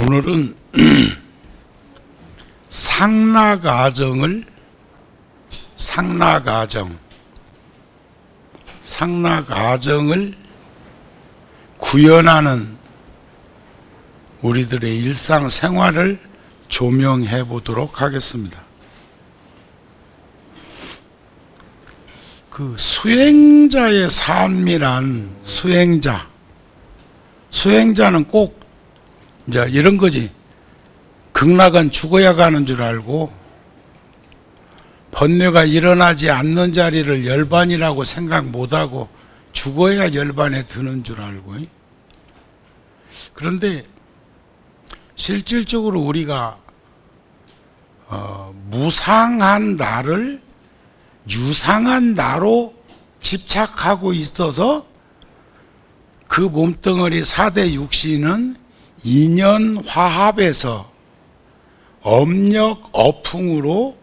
오늘은 상나가정을 구현하는 우리들의 일상생활을 조명해 보도록 하겠습니다. 그 수행자의 삶이란 수행자는 꼭 이제 이런 거지. 극락은 죽어야 가는 줄 알고 번뇌가 일어나지 않는 자리를 열반이라고 생각 못하고 죽어야 열반에 드는 줄 알고. 그런데 실질적으로 우리가 무상한 나를 유상한 나로 집착하고 있어서 그 몸뚱어리 4대 육신은 인연 화합에서 업력 어풍으로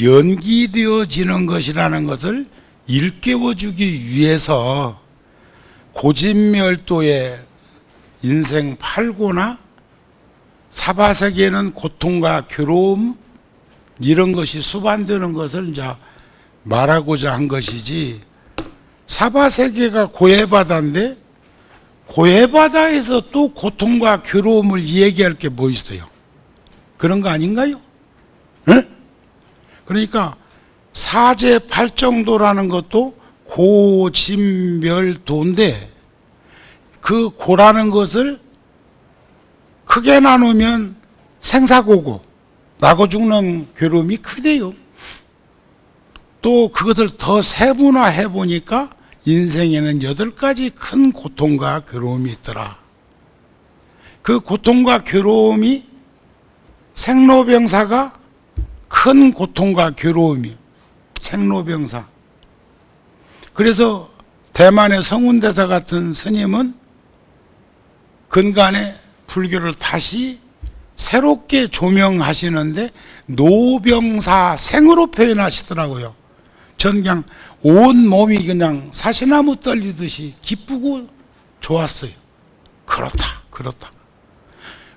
연기되어지는 것이라는 것을 일깨워주기 위해서 고진멸도의 인생 8고나 사바세계는 고통과 괴로움 이런 것이 수반되는 것을 이제 말하고자 한 것이지, 사바세계가 고해바다인데 고해바다에서 또 고통과 괴로움을 얘기할 게 뭐 있어요? 그런 거 아닌가요? 네? 그러니까 사제팔정도라는 것도 고진멸도인데 그 고라는 것을 크게 나누면 생사고고, 나고 죽는 괴로움이 크대요. 또 그것을 더 세분화해 보니까 인생에는 8가지 큰 고통과 괴로움이 있더라. 그 고통과 괴로움이 생로병사가 큰 고통과 괴로움이 생로병사. 그래서 대만의 성운대사 같은 스님은 근간에 불교를 다시 새롭게 조명하시는데 노병사생으로 표현하시더라고요. 전 그냥 온 몸이 그냥 사시나무 떨리듯이 기쁘고 좋았어요. 그렇다.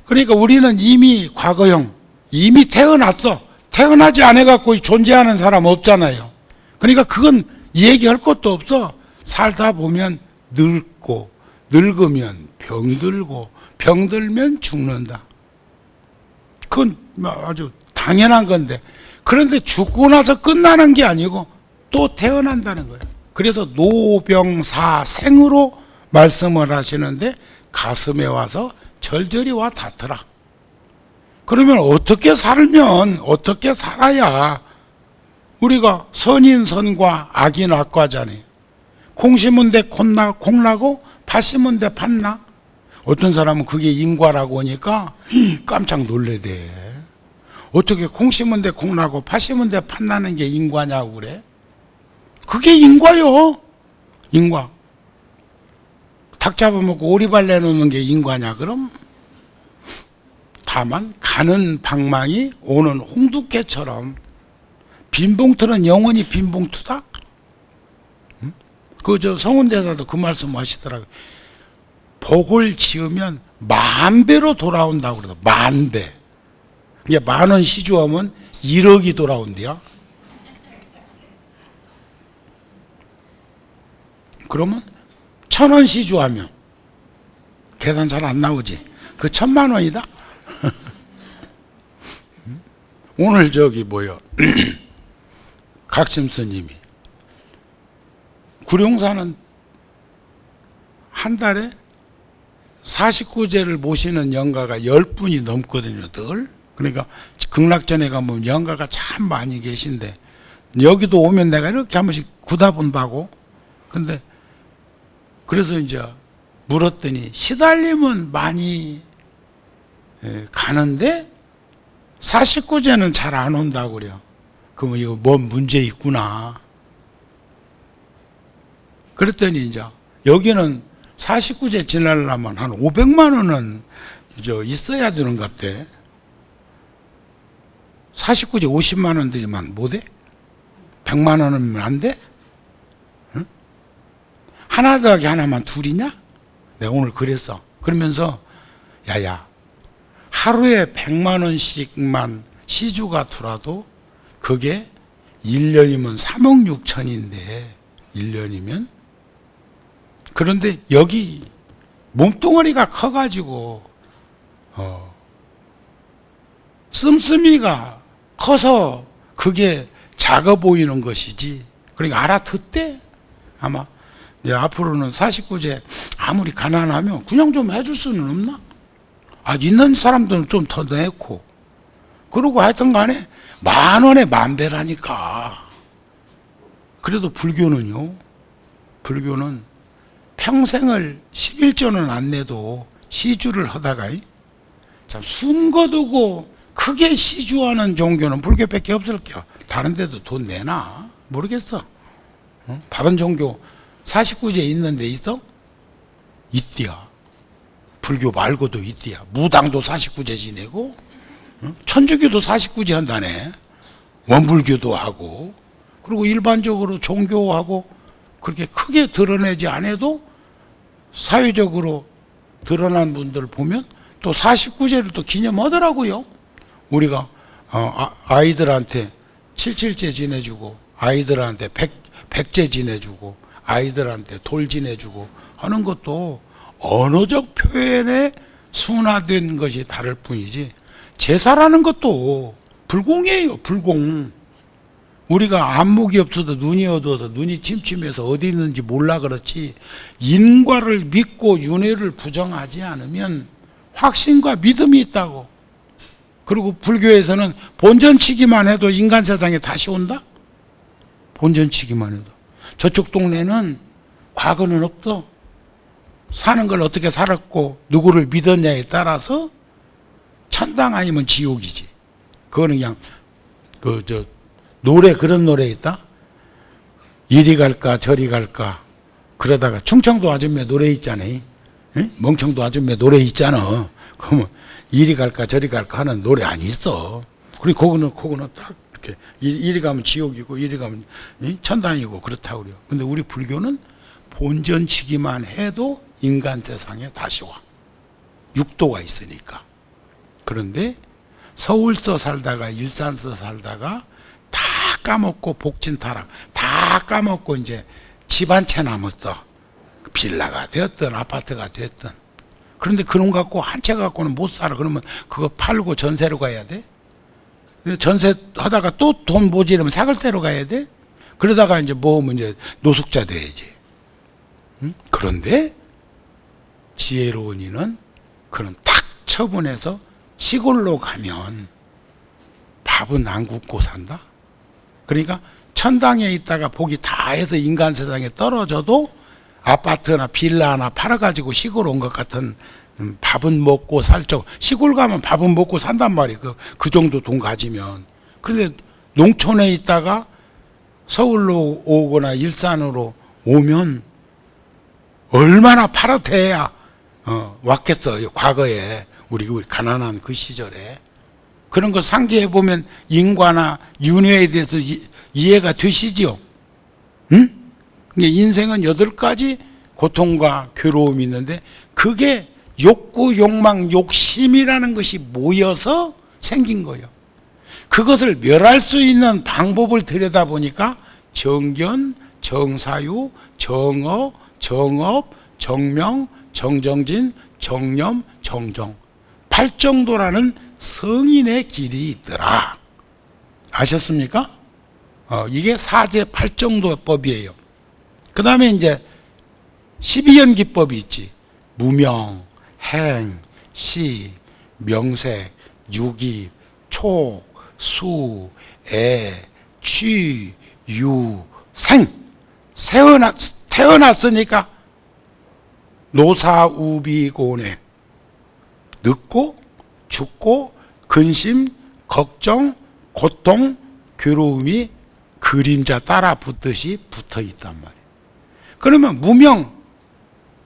그러니까 우리는 이미 과거형, 이미 태어났어. 태어나지 않아갖고 존재하는 사람 없잖아요. 그러니까 그건 얘기할 것도 없어. 살다 보면 늙고, 늙으면 병들고, 병들면 죽는다. 그건 아주 당연한 건데, 그런데 죽고 나서 끝나는 게 아니고 또 태어난다는 거예요. 그래서 노병사생으로 말씀을 하시는데 가슴에 와서 절절히 와 닿더라. 그러면 어떻게 살아야 우리가 선인 선과 악인 악과잖아요. 콩 심은 데 콩 나고 팥 심은 데 팥 나. 어떤 사람은 그게 인과라고 하니까 깜짝 놀래대. 어떻게 콩 심은 데 콩 나고 팥 심은 데 팥 나는 게 인과냐고 그래? 그게 인과요. 인과. 닭 잡아먹고 오리발 내놓는 게 인과냐 그럼? 다만 가는 방망이 오는 홍두깨처럼 빈봉투는 영원히 빈봉투다? 저 성운대사도 그 말씀 하시더라고요. 복을 지으면 10,000배로 돌아온다고 그러더. 10,000배. 이게 10,000원 시주하면 1억이 돌아온대요. 그러면 1,000원 시주하면 계산 잘 안 나오지. 그 10,000,000원이다. 오늘 각심스님이 구룡사는 한 달에 49제를 모시는 영가가 10분이 넘거든요, 늘. 그러니까 극락전에 가면 영가가 참 많이 계신데 여기도 오면 내가 이렇게 한 번씩 구다 본다고. 근데 그래서 이제 물었더니 시달림은 많이 가는데 49제는 잘 안 온다고 그래요. 그러면 이거 뭔 문제 있구나. 그랬더니 이제 여기는 49제 지나려면 한 500만 원은 있어야 되는 것 같대. 49제 50만 원 들이면 못해? 100만 원이면 안 돼? 응? 하나 더하기 하나만 둘이냐? 내가 오늘 그랬어. 그러면서 야야 하루에 100만 원씩만 시주가 들어도 그게 1년이면 3억 6천인데 1년이면 그런데 여기 몸뚱어리가 커가지고 씀씀이가 커서 그게 작아 보이는 것이지. 그러니까 알아듣대. 아마 이제 앞으로는 49제 아무리 가난하면 그냥 좀 해줄 수는 없나? 있는 사람들은 좀 더 내고 그러고 하여튼 간에 10,000원에 10,000배라니까. 그래도 불교는요, 불교는 평생을 11조는 안 내도 시주를 하다가 참 숨 거두고 크게 시주하는 종교는 불교밖에 없을게요. 다른 데도 돈 내나? 모르겠어. 다른 종교 49제 있는 데 있어? 있디야. 불교 말고도 있디야. 무당도 49제 지내고 천주교도 49제 한다네. 원불교도 하고. 그리고 일반적으로 종교하고 그렇게 크게 드러내지 않아도 사회적으로 드러난 분들 보면 또 49제를 또 기념하더라고요. 우리가 아이들한테 77제 지내주고 아이들한테 100제 지내주고 아이들한테 돌 지내주고 하는 것도 언어적 표현에 순화된 것이 다를 뿐이지 제사라는 것도 불공이에요. 불공. 우리가 안목이 없어도 눈이 어두워서 눈이 침침해서 어디 있는지 몰라 그렇지 인과를 믿고 윤회를 부정하지 않으면 확신과 믿음이 있다고. 그리고 불교에서는 본전치기만 해도 인간 세상에 다시 온다? 본전치기만 해도. 저쪽 동네는 과거는 없어. 사는 걸 어떻게 살았고 누구를 믿었냐에 따라서 천당 아니면 지옥이지. 그거는 그냥 노래 그런 노래 있다. 이리 갈까 저리 갈까. 그러다가 충청도 아줌마 노래 있잖아요. 멍청도 아줌마 노래 있잖아. 그러면 이리 갈까 저리 갈까 하는 노래 안 있어. 그리고 그거는 딱 이렇게 이리 가면 지옥이고 이리 가면 천당이고 그렇다고 그래요. 근데 우리 불교는 본전치기만 해도 인간 세상에 다시 와. 육도가 있으니까. 그런데 서울서 살다가 일산서 살다가 다 까먹고 복진타락 다 까먹고 이제 집 한 채 남았어. 빌라가 되었든 아파트가 됐든. 그런데 그런 거 갖고 한 채 갖고는 못 살아. 그러면 그거 팔고 전세로 가야 돼. 전세 하다가 또 돈 모자라면 사글세로 가야 돼. 그러다가 이제 모으면 이제 노숙자 돼야지. 그런데 지혜로운 이는 그런 탁 처분해서 시골로 가면 밥은 안 굶고 산다. 그러니까 천당에 있다가 복이 다 해서 인간 세상에 떨어져도 아파트나 빌라 하나 팔아가지고 시골 온 것 같은 밥은 먹고 살적. 시골 가면 밥은 먹고 산단 말이에요. 그 정도 돈 가지면. 그런데 농촌에 있다가 서울로 오거나 일산으로 오면 얼마나 파릇해야 왔겠어요. 과거에 우리 가난한 그 시절에. 그런 거 상기해 보면 인과나 윤회에 대해서 이해가 되시지요. 응? 인생은 8가지 고통과 괴로움이 있는데 그게 욕구, 욕망, 욕심이라는 것이 모여서 생긴 거예요. 그것을 멸할 수 있는 방법을 들여다보니까 정견, 정사유, 정어, 정업, 정명, 정정진, 정념, 정정 8정도라는 성인의 길이 있더라. 아셨습니까? 이게 사제 8정도법이에요. 그 다음에 이제 12연기법이 있지. 무명, 행, 시, 명색, 유기, 촉, 수, 애, 취, 유, 생. 태어났으니까 노사우비고내. 늙고 죽고 근심, 걱정, 고통, 괴로움이 그림자 따라 붙듯이 붙어 있단 말이에요. 그러면 무명,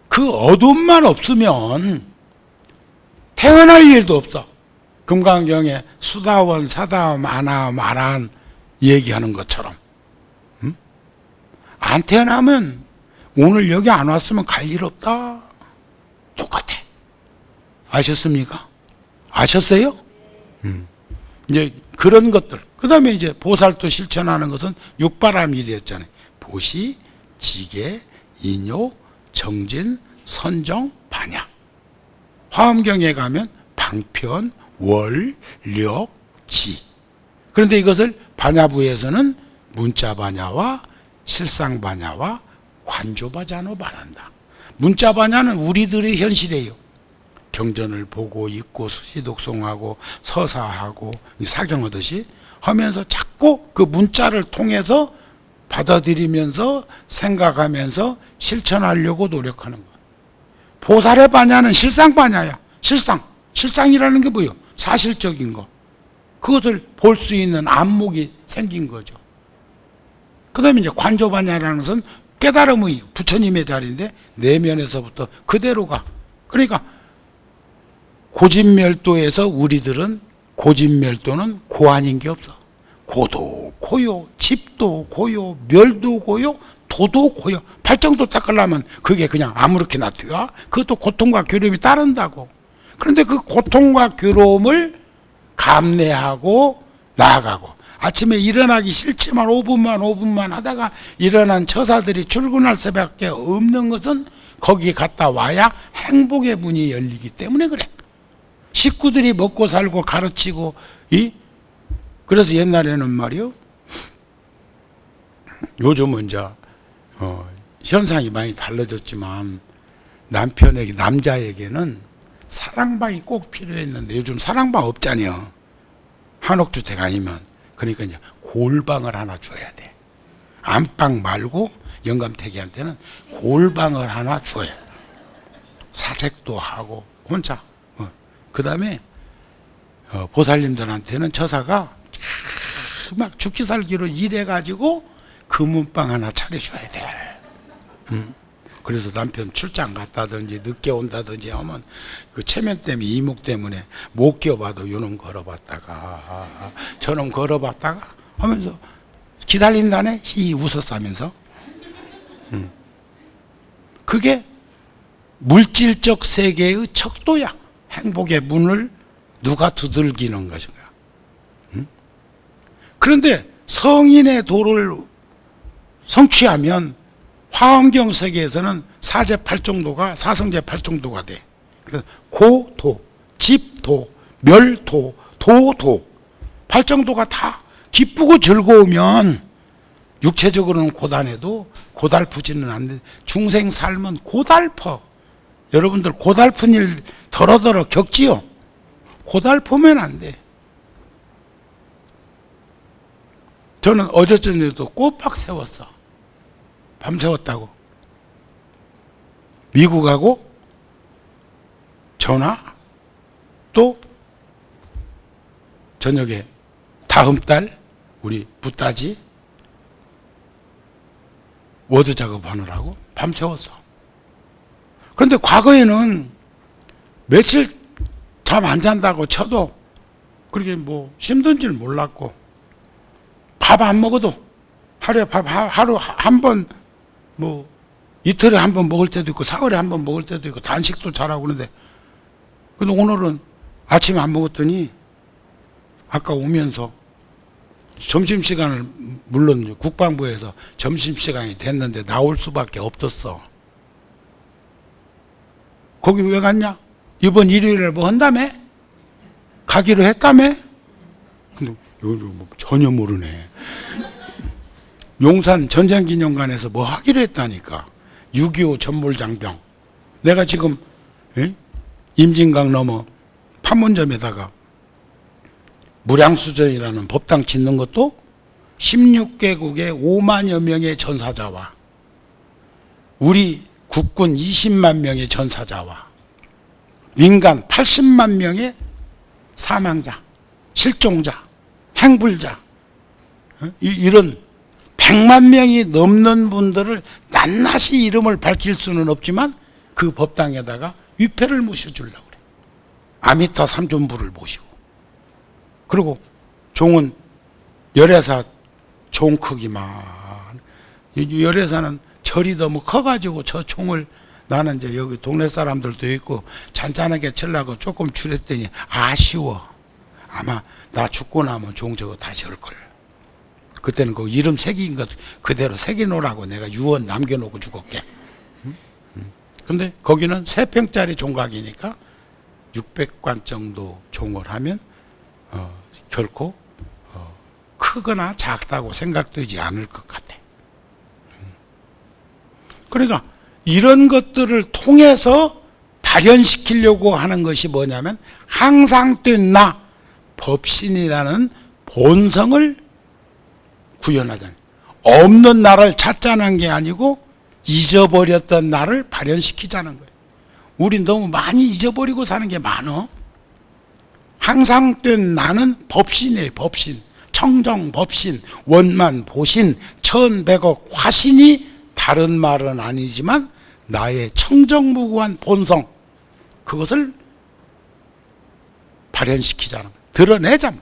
그 어둠만 없으면 태어날 일도 없어. 금강경에 수다원, 사다원, 아나원, 아라한 얘기하는 것처럼. 안 태어나면 오늘 여기 안 왔으면 갈 일 없다. 똑같아. 아셨습니까? 아셨어요? 이제 그런 것들. 그 다음에 이제 보살도 실천하는 것은 육바라밀이었잖아요. 보시, 지계, 인요, 정진, 선정, 반야. 화엄경에 가면 방편, 월, 력, 지. 그런데 이것을 반야부에서는 문자반야와 실상반야와 관조반야로 말한다. 문자반야는 우리들의 현실이에요. 경전을 보고 읽고 수지독송하고 서사하고 사경하듯이 하면서 자꾸 그 문자를 통해서 받아들이면서 생각하면서 실천하려고 노력하는 거예요. 보살의 반야는 실상반야야. 실상이라는 게 뭐예요? 사실적인 거. 그것을 볼 수 있는 안목이 생긴 거죠. 그 다음에 이제 관조반야라는 것은 깨달음의 부처님의 자리인데 내면에서부터 그대로 가. 그러니까 고진멸도에서 우리들은 고진멸도는 고아닌 게 없어. 고도 고요, 집도 고요, 멸도 고요, 도도 고요. 팔정도 닦으려면 그게 그냥 아무렇게나 튀어? 그것도 고통과 괴로움이 따른다고. 그런데 그 고통과 괴로움을 감내하고 나아가고, 아침에 일어나기 싫지만 5분만 하다가 일어난 처사들이 출근할 수밖에 없는 것은 거기에 갔다 와야 행복의 문이 열리기 때문에 그래. 식구들이 먹고 살고 가르치고, 그래서 옛날에는 말이요, 요즘은 이제 현상이 많이 달라졌지만 남자에게는 사랑방이 꼭 필요했는데 요즘 사랑방 없잖아요. 한옥주택 아니면. 그러니까 이제 골방을 하나 줘야 돼. 안방 말고 영감태기한테는 골방을 하나 줘야 돼. 사색도 하고 혼자. 그 다음에 보살님들한테는 처사가 막 죽기 살기로 일해가지고 금은방 하나 차려줘야 돼. 그래서 남편 출장 갔다든지 늦게 온다든지 하면 그 체면 때문에, 이목 때문에 못 끼워봐도 요놈 걸어봤다가 저놈 걸어봤다가 하면서 기다린다네. 웃었다면서. 그게 물질적 세계의 척도야. 행복의 문을 누가 두들기는 것인가. 그런데 성인의 도를 성취하면 화엄경 세계에서는 사제 8정도가 사성제 8정도가 돼. 그래서 고도, 집도, 멸도, 도도 8정도가 다 기쁘고 즐거우면 육체적으로는 고단해도 고달프지는 않는데 중생 삶은 고달퍼. 여러분들 고달픈 일 더러더러 겪지요? 고달프면 안 돼. 저는 어제 저녁에도 꼬박 세웠어. 밤새웠다고. 미국하고 전화, 또 저녁에 다음 달 우리 부따지 워드 작업하느라고 밤새웠어. 그런데 과거에는 며칠 잠 안 잔다고 쳐도 그렇게 뭐 힘든 줄 몰랐고, 밥 안 먹어도 하루에 밥 하루 한 번, 뭐 이틀에 한 번 먹을 때도 있고 사흘에 한 번 먹을 때도 있고 단식도 잘하고. 그런데 근데 오늘은 아침에 안 먹었더니 아까 오면서 점심시간을, 물론 국방부에서 점심시간이 됐는데 나올 수밖에 없었어. 거기 왜 갔냐? 이번 일요일에 뭐 한다며? 가기로 했다며? 근데 뭐 전혀 모르네. 용산 전쟁기념관에서 뭐 하기로 했다니까. 6.25 전몰장병. 내가 지금 임진강 넘어 판문점에다가 무량수전이라는 법당 짓는 것도 16개국의 5만여 명의 전사자와 우리 국군 20만 명의 전사자와 민간 80만 명의 사망자, 실종자, 행불자, 이런 100만 명이 넘는 분들을 낱낱이 이름을 밝힐 수는 없지만 그 법당에다가 위패를 모셔주려고 그래. 아미타 삼존부를 모시고. 그리고 종은 열애사 종 크기만. 열애사는 절이 너무 커가지고 저 종을 나는 이제 여기 동네 사람들도 있고 잔잔하게 치려고 조금 줄였더니 아쉬워. 아마 나 죽고 나면 종저거 다시 할걸. 그때는 그 이름 새긴 것 그대로 새겨놓으라고 내가 유언 남겨놓고 죽었게. 근데 거기는 3평짜리 종각이니까 600관 정도 종을 하면 결코 크거나 작다고 생각되지 않을 것 같아. 그러니까 이런 것들을 통해서 발현시키려고 하는 것이 뭐냐면 항상 된 나, 법신이라는 본성을 구현하잖아요. 없는 나를 찾자는 게 아니고 잊어버렸던 나를 발현시키자는 거예요. 우린 너무 많이 잊어버리고 사는 게 많어. 항상 된 나는 법신이에요. 법신. 청정 법신, 원만 보신, 천백억 화신이 다른 말은 아니지만 나의 청정무구한 본성, 그것을 발현시키자는 거예요. 드러내자마.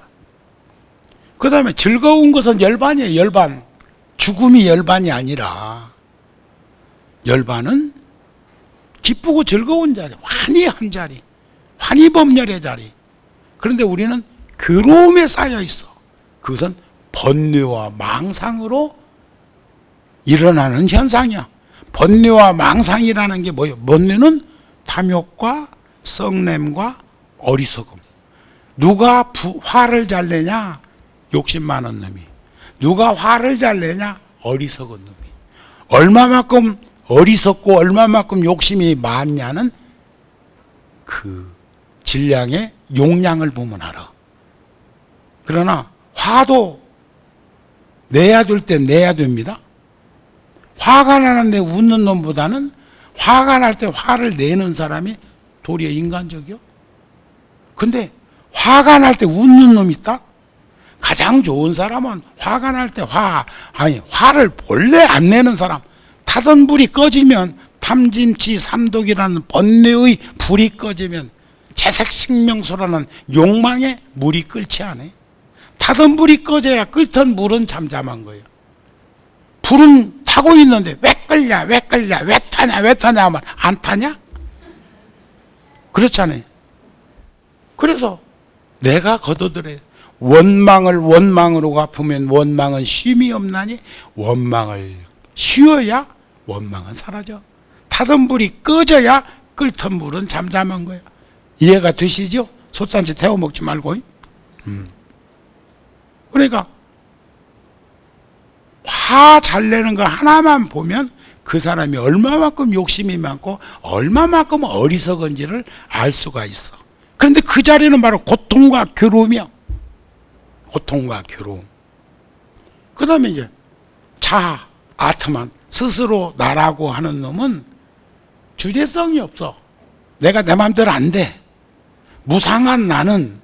그 다음에 즐거운 것은 열반이에요. 열반. 죽음이 열반이 아니라 열반은 기쁘고 즐거운 자리, 환희한 자리, 환희법렬의 자리. 그런데 우리는 괴로움에 쌓여 있어. 그것은 번뇌와 망상으로 일어나는 현상이야. 번뇌와 망상이라는 게 뭐예요? 번뇌는 탐욕과 썩냄과 어리석음. 누가 화를 잘 내냐? 욕심 많은 놈이. 누가 화를 잘 내냐? 어리석은 놈이. 얼마만큼 어리석고 얼마만큼 욕심이 많냐는 그 질량의 용량을 보면 알아. 그러나 화도 내야 될 때 내야 됩니다. 화가 나는데 웃는 놈보다는 화가 날 때 화를 내는 사람이 도리어 인간적이요. 근데 화가 날 때 웃는 놈이 있다? 가장 좋은 사람은 화가 날 때 화를 본래 안 내는 사람. 타던 불이 꺼지면 탐진치 삼독이라는 번뇌의 불이 꺼지면 채색식명소라는 욕망의 물이 끓지 않아요. 타던 불이 꺼져야 끓던 물은 잠잠한 거예요. 불은 타고 있는데 왜 끌냐 왜 끌냐 왜 타냐 왜 타냐 하면 안 타냐? 그렇잖아요. 그래서 내가 거둬들여요. 원망을 원망으로 갚으면 원망은 쉼이 없나니 원망을 쉬어야 원망은 사라져. 타던 불이 꺼져야 끓던 물은 잠잠한 거예요. 이해가 되시죠? 솥단지 태워 먹지 말고. 그러니까 화 잘 내는 거 하나만 보면 그 사람이 얼마만큼 욕심이 많고 얼마만큼 어리석은지를 알 수가 있어. 그런데 그 자리는 바로 고통과 괴로움이야. 고통과 괴로움. 그 다음에 이제 자아, 아트만, 스스로 나라고 하는 놈은 주제성이 없어. 내가 내 마음대로 안 돼. 무상한 나는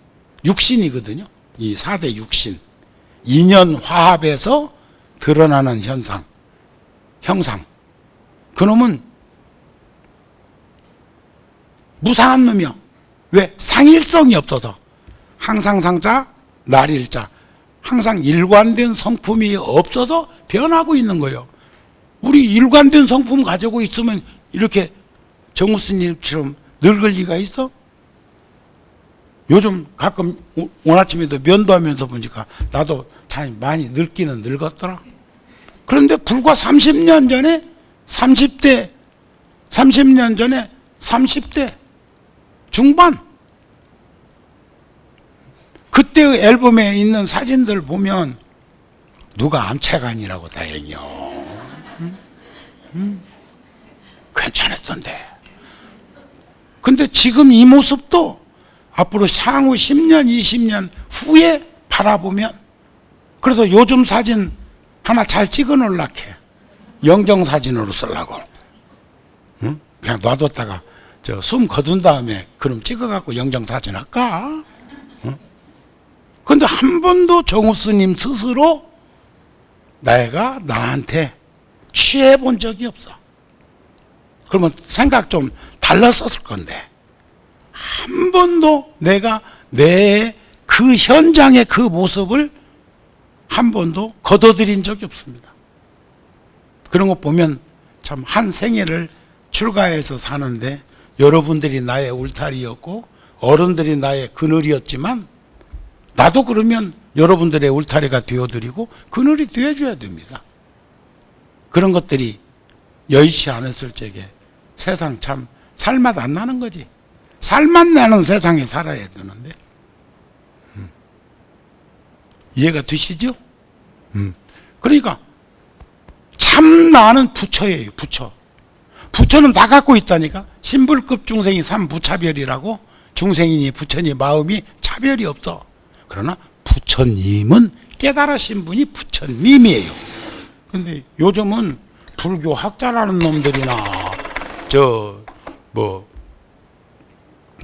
육신이거든요. 이 4대 육신. 인연 화합에서 드러나는 현상, 형상. 그놈은 무상한 놈이야. 왜? 상일성이 없어서. 항상상자, 날일자. 항상 일관된 성품이 없어서 변하고 있는 거예요. 우리 일관된 성품 가지고 있으면 이렇게 정우 스님처럼 늙을 리가 있어? 요즘 가끔 오늘 아침에도 면도하면서 보니까 나도 참 많이 늙기는 늙었더라. 그런데 불과 30년 전에 30대, 30년 전에 30대 중반. 그때의 앨범에 있는 사진들 보면 누가 암체간이라고 다행이요. 괜찮았던데. 근데 지금 이 모습도 앞으로 향후 10년, 20년 후에 바라보면, 그래서 요즘 사진 하나 잘 찍어 놓으려고 해. 영정사진으로 쓰려고. 응? 그냥 놔뒀다가 숨 거둔 다음에 그럼 찍어갖고 영정사진 할까? 응? 근데 한 번도 정우 스님 스스로 내가 나한테 취해본 적이 없어. 그러면 생각 좀 달랐었을 건데 한 번도 내가 내 그 현장의 그 모습을 한 번도 거둬들인 적이 없습니다. 그런 거 보면 참 한 생애를 출가해서 사는데 여러분들이 나의 울타리였고 어른들이 나의 그늘이었지만 나도 그러면 여러분들의 울타리가 되어드리고 그늘이 되어줘야 됩니다. 그런 것들이 여의치 않았을 적에 세상 참 살맛 안 나는 거지. 살맛 나는 세상에 살아야 되는데. 이해가 되시죠? 그러니까 참 나는 부처예요. 부처. 부처는 다 갖고 있다니까. 신불급 중생이 삼부차별이라고. 중생이니 부처니 마음이 차별이 없어. 그러나 부처님은 깨달으신 분이 부처님이에요. 근데 요즘은 불교 학자라는 놈들이나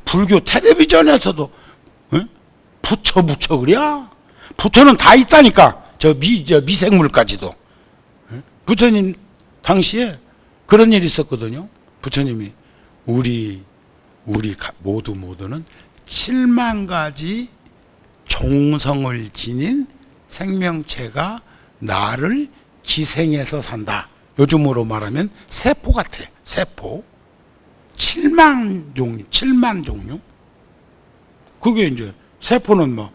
불교 텔레비전에서도 부처 그래? 부처는 다 있다니까. 미생물까지도. 부처님 당시에 그런 일이 있었거든요. 부처님이 우리 모두는 7만 가지 종성을 지닌 생명체가 나를 기생해서 산다. 요즘으로 말하면 세포 같아. 세포. 7만 종류. 그게 이제 세포는 뭐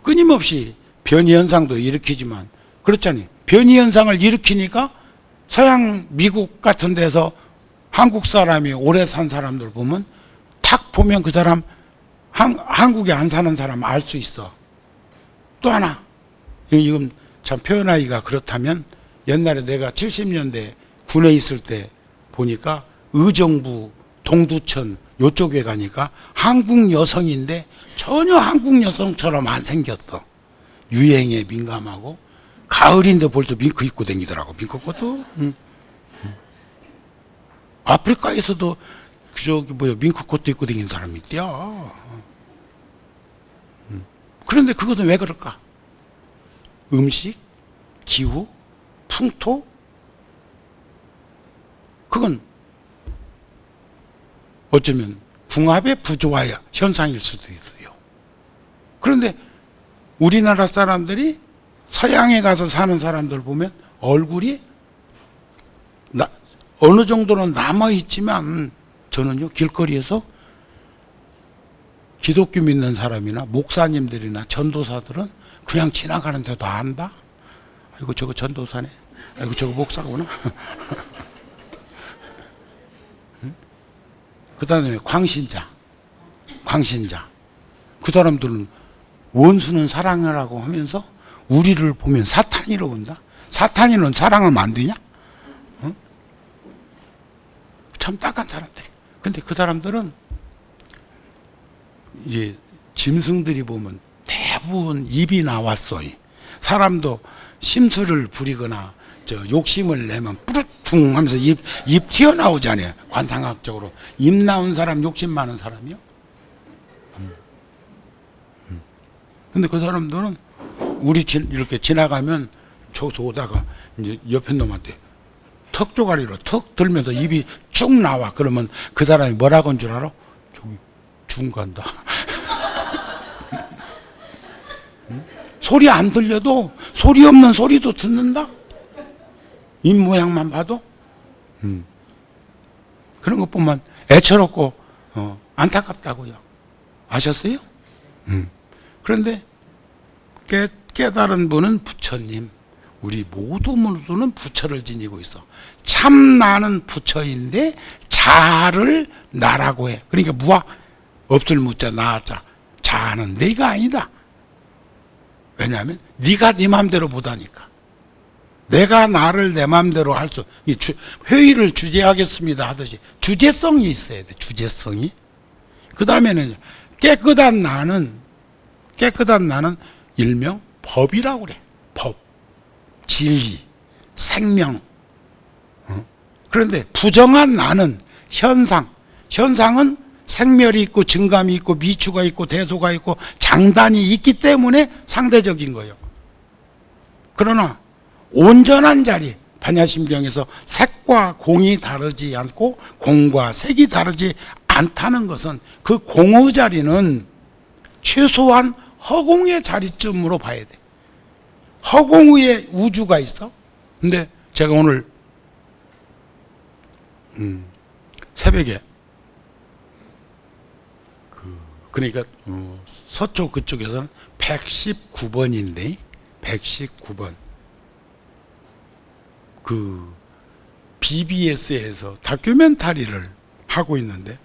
끊임없이 변이 현상도 일으키지만 그렇잖아요. 변이 현상을 일으키니까 서양 미국 같은 데서 한국 사람이 오래 산 사람들 보면 탁 보면 그 사람 한국에 안 사는 사람 알 수 있어. 또 하나, 이건 참 표현하기가 그렇다면 옛날에 내가 70년대 군에 있을 때 보니까 의정부 동두천 요쪽에 가니까 한국 여성인데 전혀 한국 여성처럼 안 생겼어. 유행에 민감하고 가을인데 벌써 밍크 입고 다니더라고. 밍크 코트. 아프리카에서도 밍크 코트 입고 다니는 사람이 있대요. 그런데 그것은 왜 그럴까? 음식, 기후, 풍토? 그건 어쩌면 궁합의 부조화 현상일 수도 있어요. 그런데 우리나라 사람들이 서양에 가서 사는 사람들 보면 얼굴이 어느 정도는 남아있지만 저는요, 길거리에서 기독교 믿는 사람이나 목사님들이나 전도사들은 그냥 지나가는데도 안다? 아이고, 저거 전도사네. 아이고, 저거 목사구나. 그 다음에 광신자. 그 사람들은 원수는 사랑이라고 하면서 우리를 보면 사탄이로 본다. 사탄이는 사랑하면 안 되냐? 응? 참 딱한 사람들. 근데 그 사람들은 이제 짐승들이 보면 대부분 입이 나왔어. 사람도 심술을 부리거나 욕심을 내면 뿌르퉁 하면서 입 튀어나오잖아요. 관상학적으로. 입 나온 사람, 욕심 많은 사람이요. 근데 그 사람들은 우리 이렇게 지나가면 저기서 오다가 이제 옆에 놈한테 턱 조가리로 턱 들면서 입이 쭉 나와. 그러면 그 사람이 뭐라고 한 줄 알아? 저기 죽 간다. 소리 안 들려도 소리 없는 소리도 듣는다? 입 모양만 봐도? 그런 것 보면 애처롭고 안타깝다고요. 아셨어요? 그런데 깨달은 분은 부처님. 우리 모두는 부처를 지니고 있어. 참 나는 부처인데 자를 나라고 해. 그러니까 무아, 없을 무자 나자. 자는 내가 아니다. 왜냐하면 네가 네 마음대로 보다니까. 내가 나를 내 마음대로 할 수, 회의를 주재하겠습니다 하듯이 주제성이 있어야 돼. 주제성이. 그 다음에는 깨끗한 나는 일명 법이라고 그래. 법, 진리, 생명. 그런데 부정한 나는 현상은 생멸이 있고 증감이 있고 미추가 있고 대소가 있고 장단이 있기 때문에 상대적인 거예요. 그러나 온전한 자리, 반야심경에서 색과 공이 다르지 않고 공과 색이 다르지 않다는 것은 그 공의 자리는 최소한 허공의 자리쯤으로 봐야 돼. 허공의 우주가 있어. 근데 제가 오늘 새벽에 그러니까 서쪽 그쪽에서는 119번인데 119번 그 BBS에서 다큐멘터리를 하고 있는데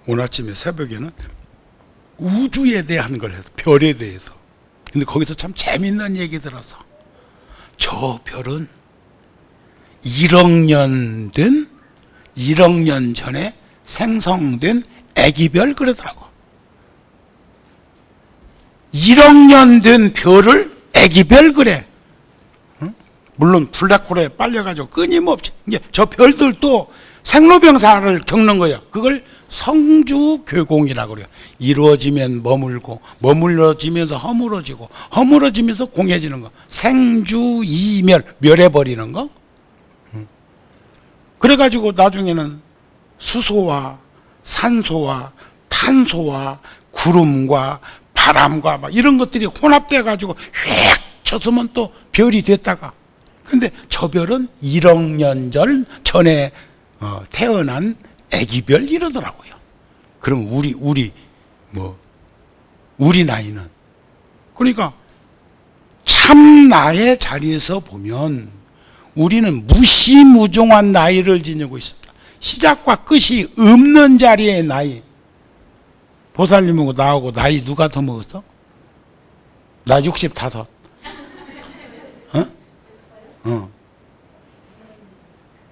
오늘 아침에 새벽에는 우주에 대한 걸 해서 별에 대해서. 근데 거기서 참 재밌는 얘기 들었어. 저 별은 1억 년 전에 생성된 애기별 그러더라고. 1억 년 된 별을 애기별 그래. 응? 물론 블랙홀에 빨려가지고 끊임없이 이제 저 별들도 생로병사를 겪는 거예요. 그걸 성주교공이라고 그래요. 이루어지면 머물고 머물러지면서 허물어지고 허물어지면서 공해지는 거. 생주이멸, 멸해버리는 거. 그래가지고 나중에는 수소와 산소와 탄소와 구름과 바람과 막 이런 것들이 혼합돼 가지고 휙 쳤으면 또 별이 됐다가. 근데 저 별은 1억 년 전에 태어난 애기별 이러더라고요. 그럼 우리 나이는 그러니까 참 나의 자리에서 보면 우리는 무시무종한 나이를 지니고 있습니다. 시작과 끝이 없는 자리의 나이. 보살님하고 나하고 나이 누가 더 먹었어? 나 65. 어?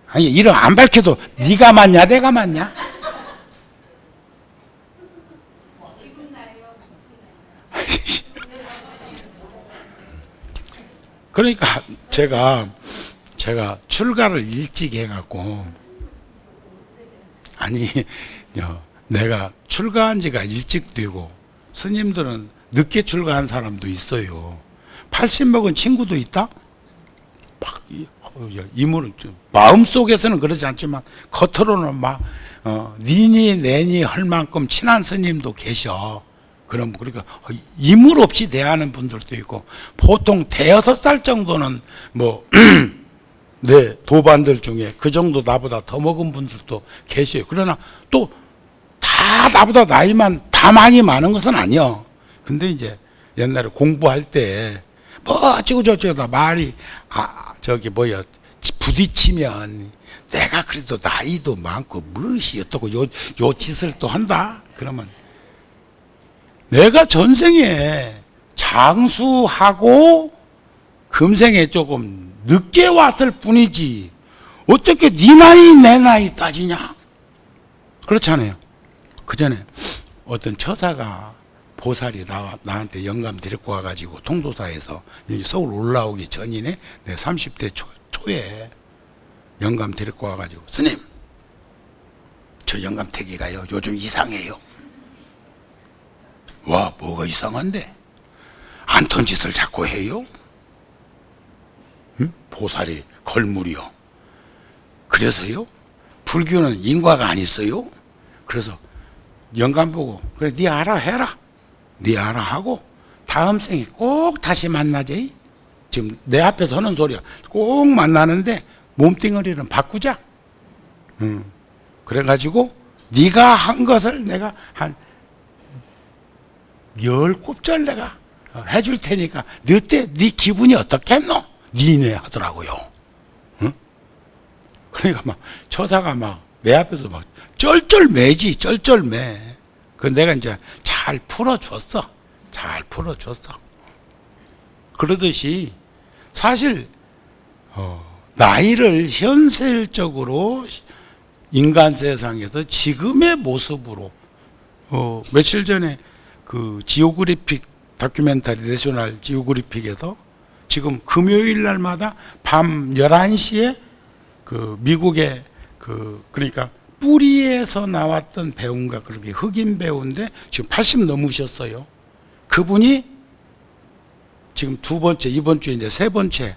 아니 이름 안 밝혀도 네가 맞냐 내가 맞냐? 지금 나이요. 그러니까 제가 출가를 일찍 해갖고 아니 내가 출가한 지가 일찍 되고 스님들은 늦게 출가한 사람도 있어요. 80 먹은 친구도 있다? 이물은 마음속에서는 그러지 않지만 겉으로는 막 니니 내니 할 만큼 친한 스님도 계셔. 그러니까 이물 없이 대하는 분들도 있고 보통 대여섯 살 정도는 뭐 네, 도반들 중에 그 정도 나보다 더 먹은 분들도 계셔요. 그러나 또 다 나보다 나이만 다 많이 많은 것은 아니요. 근데 이제 옛날에 공부할 때 뭐 어쩌고 저쩌다 말이 부딪히면 내가 그래도 나이도 많고 무엇이 어떻고 요 짓을 또 한다? 그러면 내가 전생에 장수하고 금생에 조금 늦게 왔을 뿐이지 어떻게 네 나이 내 나이 따지냐? 그렇잖아요. 그 전에 어떤 처사가 보살이 나한테 영감 데리고 와가지고 통도사에서 서울 올라오기 전이네. 내 30대 초에 영감 데리고 와가지고 스님 저 영감 태기가요 요즘 이상해요. 와 뭐가 이상한데? 안턴 짓을 자꾸 해요? 응? 보살이 걸물이요. 그래서요? 불교는 인과가 안 있어요? 그래서 영감 보고 그래 네 알아 해라. 네 알아 하고 다음 생에 꼭 다시 만나지. 지금 내 앞에서 하는 소리야. 꼭 만나는데 몸뚱어리는 바꾸자. 그래가지고 네가 한 것을 내가 한 10곱절 내가 해줄 테니까 너때 네 기분이 어떻겠노? 니네 하더라고요. 응? 그러니까 막 처사가 막 내 앞에서 막 쩔쩔매지 쩔쩔매. 그 내가 이제 잘 풀어줬어. 잘 풀어줬어. 그러듯이 사실 나이를 현실적으로 인간 세상에서 지금의 모습으로 며칠 전에 그 지오그래픽 다큐멘터리 내셔널 지오그래픽에서 지금 금요일 날마다 밤 11시에 그 미국의 그러니까 뿌리에서 나왔던 배우인가 그렇게 흑인 배우인데 지금 80 넘으셨어요. 그분이 지금 두 번째, 이번 주에 이제 세 번째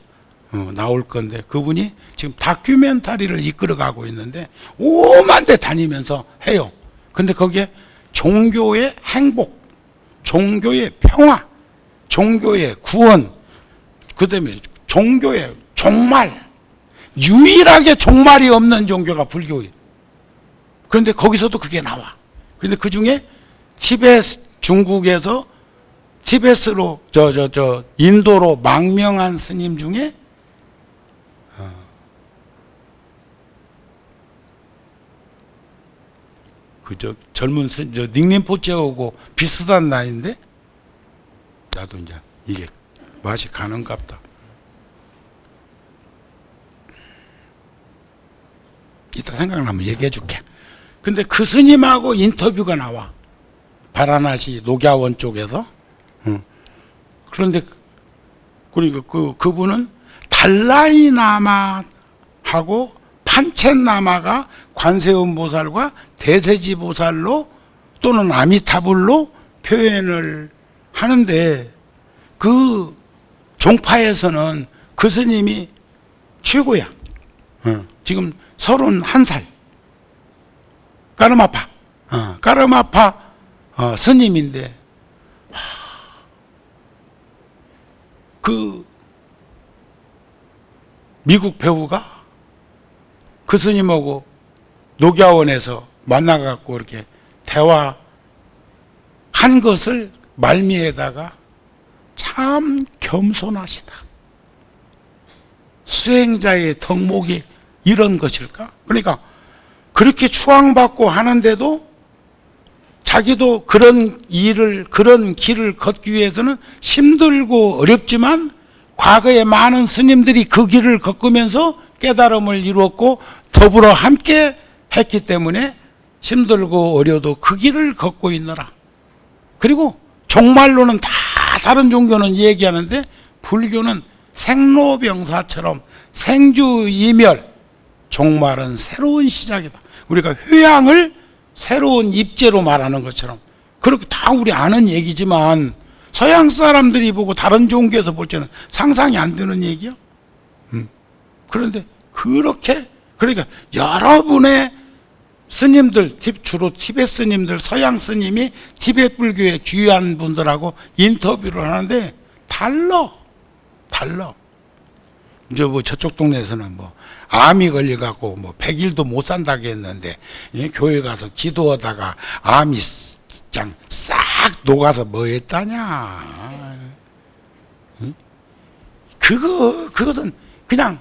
나올 건데 그분이 지금 다큐멘터리를 이끌어가고 있는데 오만 대 다니면서 해요. 근데 거기에 종교의 행복, 종교의 평화, 종교의 구원, 그 다음에 종교의 종말, 유일하게 종말이 없는 종교가 불교예요. 그런데 거기서도 그게 나와. 그런데 그 중에 중국에서 티베트로 인도로 망명한 스님 중에 젊은 스님, 닉림포체하고 비슷한 나이인데 나도 이제 이게 맛이 가는갑다. 이따 생각나면 얘기해 줄게. 근데 그 스님하고 인터뷰가 나와. 바라나시 녹야원 쪽에서. 그런데 그리고 그분은 달라이나마하고 판첸나마가 관세음 보살과 대세지 보살로 또는 아미타불로 표현을 하는데 그 종파에서는 그 스님이 최고야. 지금 31살. 까르마파 스님인데 그 미국 배우가 그 스님하고 녹야원에서 만나갖고 이렇게 대화한 것을 말미에다가 참 겸손하시다. 수행자의 덕목이 이런 것일까? 그러니까 그렇게 추앙받고 하는데도 자기도 그런 길을 걷기 위해서는 힘들고 어렵지만 과거에 많은 스님들이 그 길을 겪으면서 깨달음을 이루었고 더불어 함께 했기 때문에 힘들고 어려도 그 길을 걷고 있노라. 그리고 종말로는 다 다른 종교는 얘기하는데 불교는 생로병사처럼 생주이멸, 종말은 새로운 시작이다. 우리가 휴양을 새로운 입제로 말하는 것처럼 그렇게 다 우리 아는 얘기지만 서양 사람들이 보고 다른 종교에서 볼 때는 상상이 안 되는 얘기야. 그런데 그렇게 그러니까 여러분의 스님들, 주로 티베트 스님들, 서양 스님이 티베트 불교에 귀한 분들하고 인터뷰를 하는데 달라. 이제 뭐 저쪽 동네에서는 뭐 암이 걸려갖고 뭐 100일도 못 산다고 했는데 교회 가서 기도하다가 암이 그냥 싹 녹아서 뭐 했다냐. 그것은 그냥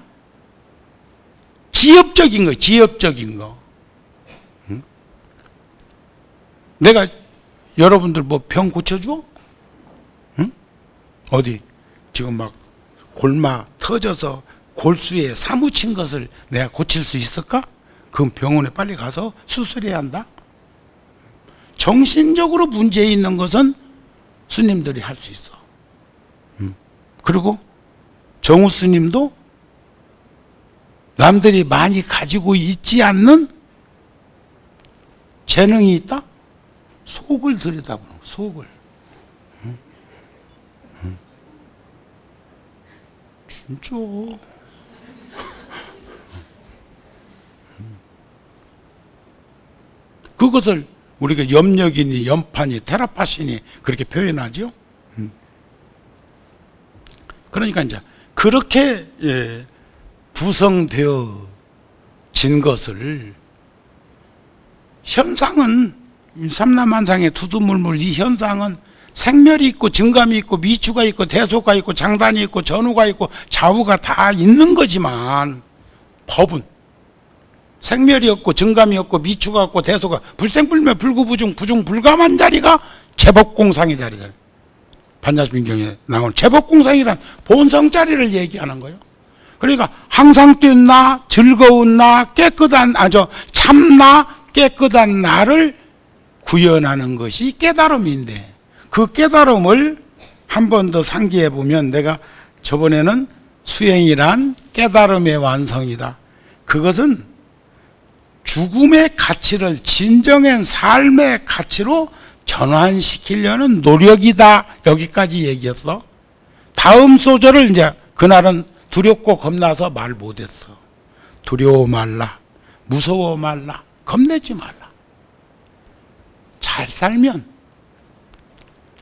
지엽적인 거, 지엽적인 거. 내가 여러분들 뭐 병 고쳐줘? 응? 어디 지금 막 골마 터져서 골수에 사무친 것을 내가 고칠 수 있을까? 그럼 병원에 빨리 가서 수술해야 한다. 정신적으로 문제 있는 것은 스님들이 할 수 있어. 그리고 정우 스님도 남들이 많이 가지고 있지 않는 재능이 있다? 속을 들여다보는 거, 속을. 진짜. 그것을 우리가 염력이니 염판이 테라파시니 그렇게 표현하죠. 그러니까 이제 그렇게 구성되어진 것을 현상은 삼라만상의 두두물물 이 현상은 생멸이 있고 증감이 있고 미추가 있고 대소가 있고 장단이 있고 전후가 있고 좌우가 다 있는 거지만 법은 생멸이 없고 증감이 없고 미추가 없고 대소가 불생불멸 불구부중 부중불감한 자리가 제법공상의 자리다. 반야심경에 나오는 제법공상이란 본성 자리를 얘기하는 거예요. 그러니까 항상 뛴 나, 즐거운 나, 깨끗한 참나, 깨끗한 나를 구현하는 것이 깨달음인데 그 깨달음을 한 번 더 상기해 보면 내가 저번에는 수행이란 깨달음의 완성이다. 그것은 죽음의 가치를 진정한 삶의 가치로 전환시키려는 노력이다. 여기까지 얘기했어. 다음 소절을 이제 그날은 두렵고 겁나서 말 못했어. 두려워 말라. 무서워 말라. 겁내지 말라. 잘 살면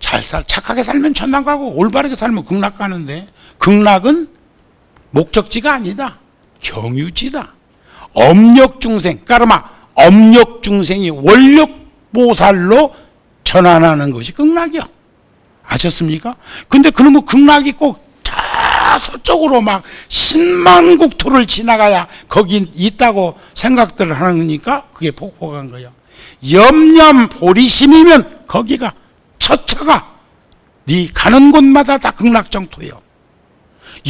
착하게 살면 천당 가고 올바르게 살면 극락 가는데 극락은 목적지가 아니다. 경유지다. 엄력중생 까르마 업력 중생이 원력보살로 전환하는 것이 극락이요. 아셨습니까? 근데 그러면 극락이 꼭 서쪽으로 막 10만 국토를 지나가야 거기 있다고 생각들을 하는 거니까 그게 폭포간 거예요. 염념 보리심이면 거기가 처처가 네 가는 곳마다 다 극락정토예요.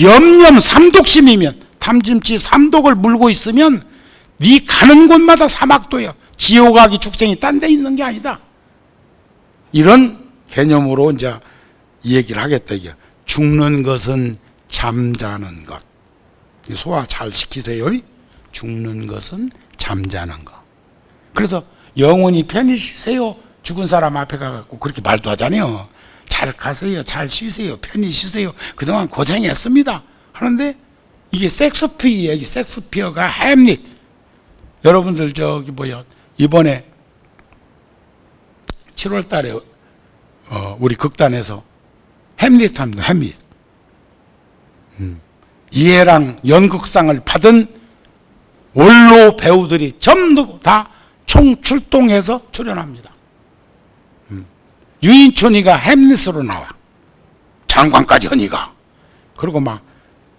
염념 삼독심이면 탐진치 삼독을 물고 있으면 네 가는 곳마다 사막도예요. 지옥아기 축생이 딴 데 있는 게 아니다. 이런 개념으로 이제 얘기를 하겠다. 이게 죽는 것은 잠자는 것. 소화 잘 시키세요. 죽는 것은 잠자는 것. 그래서 영원히 편히 쉬세요. 죽은 사람 앞에 가갖고 그렇게 말도 하잖아요. 잘 가세요. 잘 쉬세요. 편히 쉬세요. 그동안 고생했습니다. 하는데 이게 섹스피어예요. 섹스피어가 햄릿. 여러분들 저기 뭐야 이번에 7월 달에 우리 극단에서 햄릿 합니다. 햄릿. 이해랑 연극상을 받은 원로 배우들이 전부 다 총출동해서 출연합니다. 유인촌이가 햄릿으로 나와. 장관까지 헌이가. 그리고 막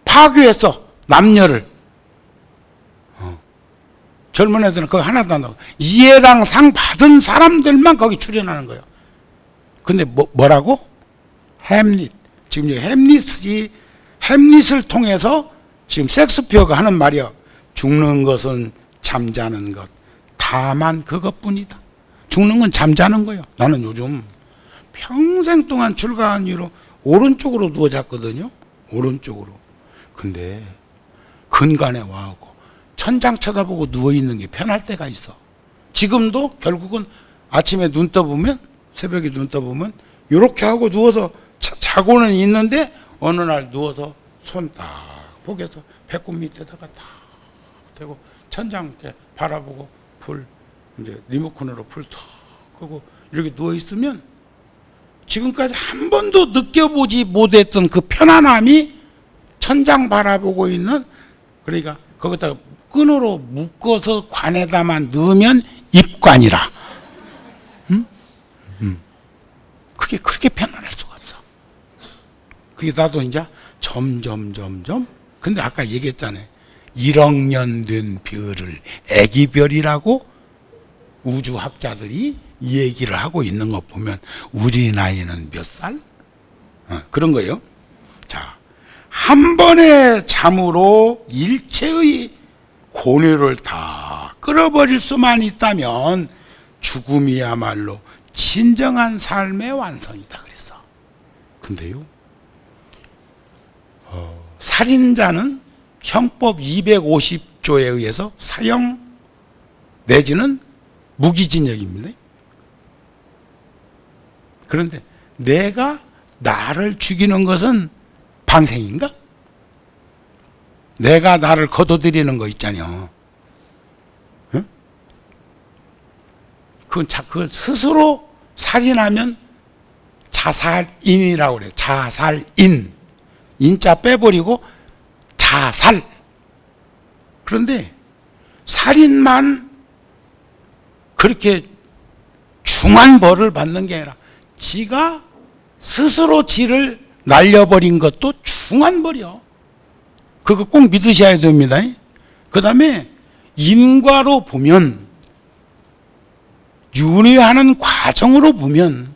파괴해서 남녀를. 젊은 애들은 그거 하나도 안 나오고. 이해랑 상 받은 사람들만 거기 출연하는 거예요. 근데 뭐라고? 햄릿. 지금 햄릿을 통해서 지금 섹스피어가 하는 말이야. 죽는 것은 잠자는 것. 다만 그것뿐이다. 죽는 건 잠자는 거예요. 나는 요즘 평생 동안 출가한 이후로 오른쪽으로 누워 잤거든요. 오른쪽으로. 근데 근간에 와갖고 천장 쳐다보고 누워있는 게 편할 때가 있어. 지금도 결국은 아침에 눈 떠보면 새벽에 눈 떠보면 이렇게 하고 누워서 자고는 있는데 어느 날 누워서 손 딱 포개서 배꼽 밑에다가 딱 대고 천장 이렇게 바라보고 불 이제 리모컨으로 불 탁 끄고 이렇게 누워 있으면 지금까지 한 번도 느껴보지 못했던 그 편안함이 천장 바라보고 있는 그러니까 거기다가 끈으로 묶어서 관에다만 넣으면 입관이라. 그게 그렇게 편안할 수가 없어. 그게 나도 이제 점점 근데 아까 얘기했잖아요. 1억 년 된 별을 애기별이라고 우주학자들이 얘기를 하고 있는 것 보면 우리 나이는 몇 살? 그런 거예요. 자, 한 번의 잠으로 일체의 고뇌를 다 끌어버릴 수만 있다면 죽음이야말로 진정한 삶의 완성이다 그랬어. 근데요, 살인자는 형법 250조에 의해서 사형 내지는 무기징역입니다. 그런데 내가 나를 죽이는 것은 방생인가? 내가 나를 거둬들이는 거 있잖아요. 응? 그걸 스스로 살인하면 자살인이라고 그래요. 자살인. 인자 빼버리고 자살. 그런데 살인만 그렇게 중한 벌을 받는 게 아니라 지가 스스로 지를 날려버린 것도 중한 벌이요. 그거 꼭 믿으셔야 됩니다. 그 다음에 인과로 보면 윤회하는 과정으로 보면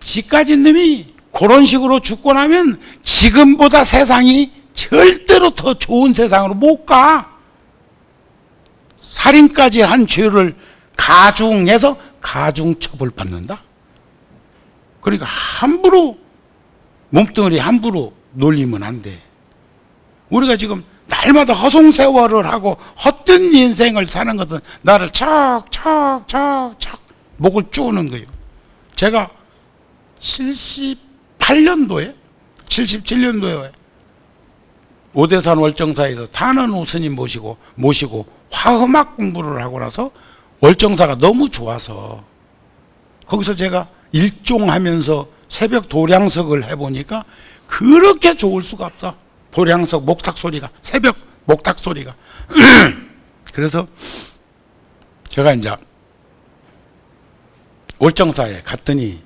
지까지 놈이 그런 식으로 죽고 나면 지금보다 세상이 절대로 더 좋은 세상으로 못 가. 살인까지 한 죄를 가중해서 가중처벌 받는다. 그러니까 함부로 몸뚱어리 함부로 놀리면 안 돼. 우리가 지금 날마다 허송세월을 하고 헛된 인생을 사는 것은 나를 척척척척 목을 쪼는 거예요. 제가 78년도에 77년도에 오대산 월정사에서 탄원호 스님 모시고 화음악 공부를 하고 나서 월정사가 너무 좋아서 거기서 제가 일종하면서 새벽 도량석을 해보니까 그렇게 좋을 수가 없어. 도량석 목탁 소리가 새벽 목탁 소리가 그래서 제가 이제 월정사에 갔더니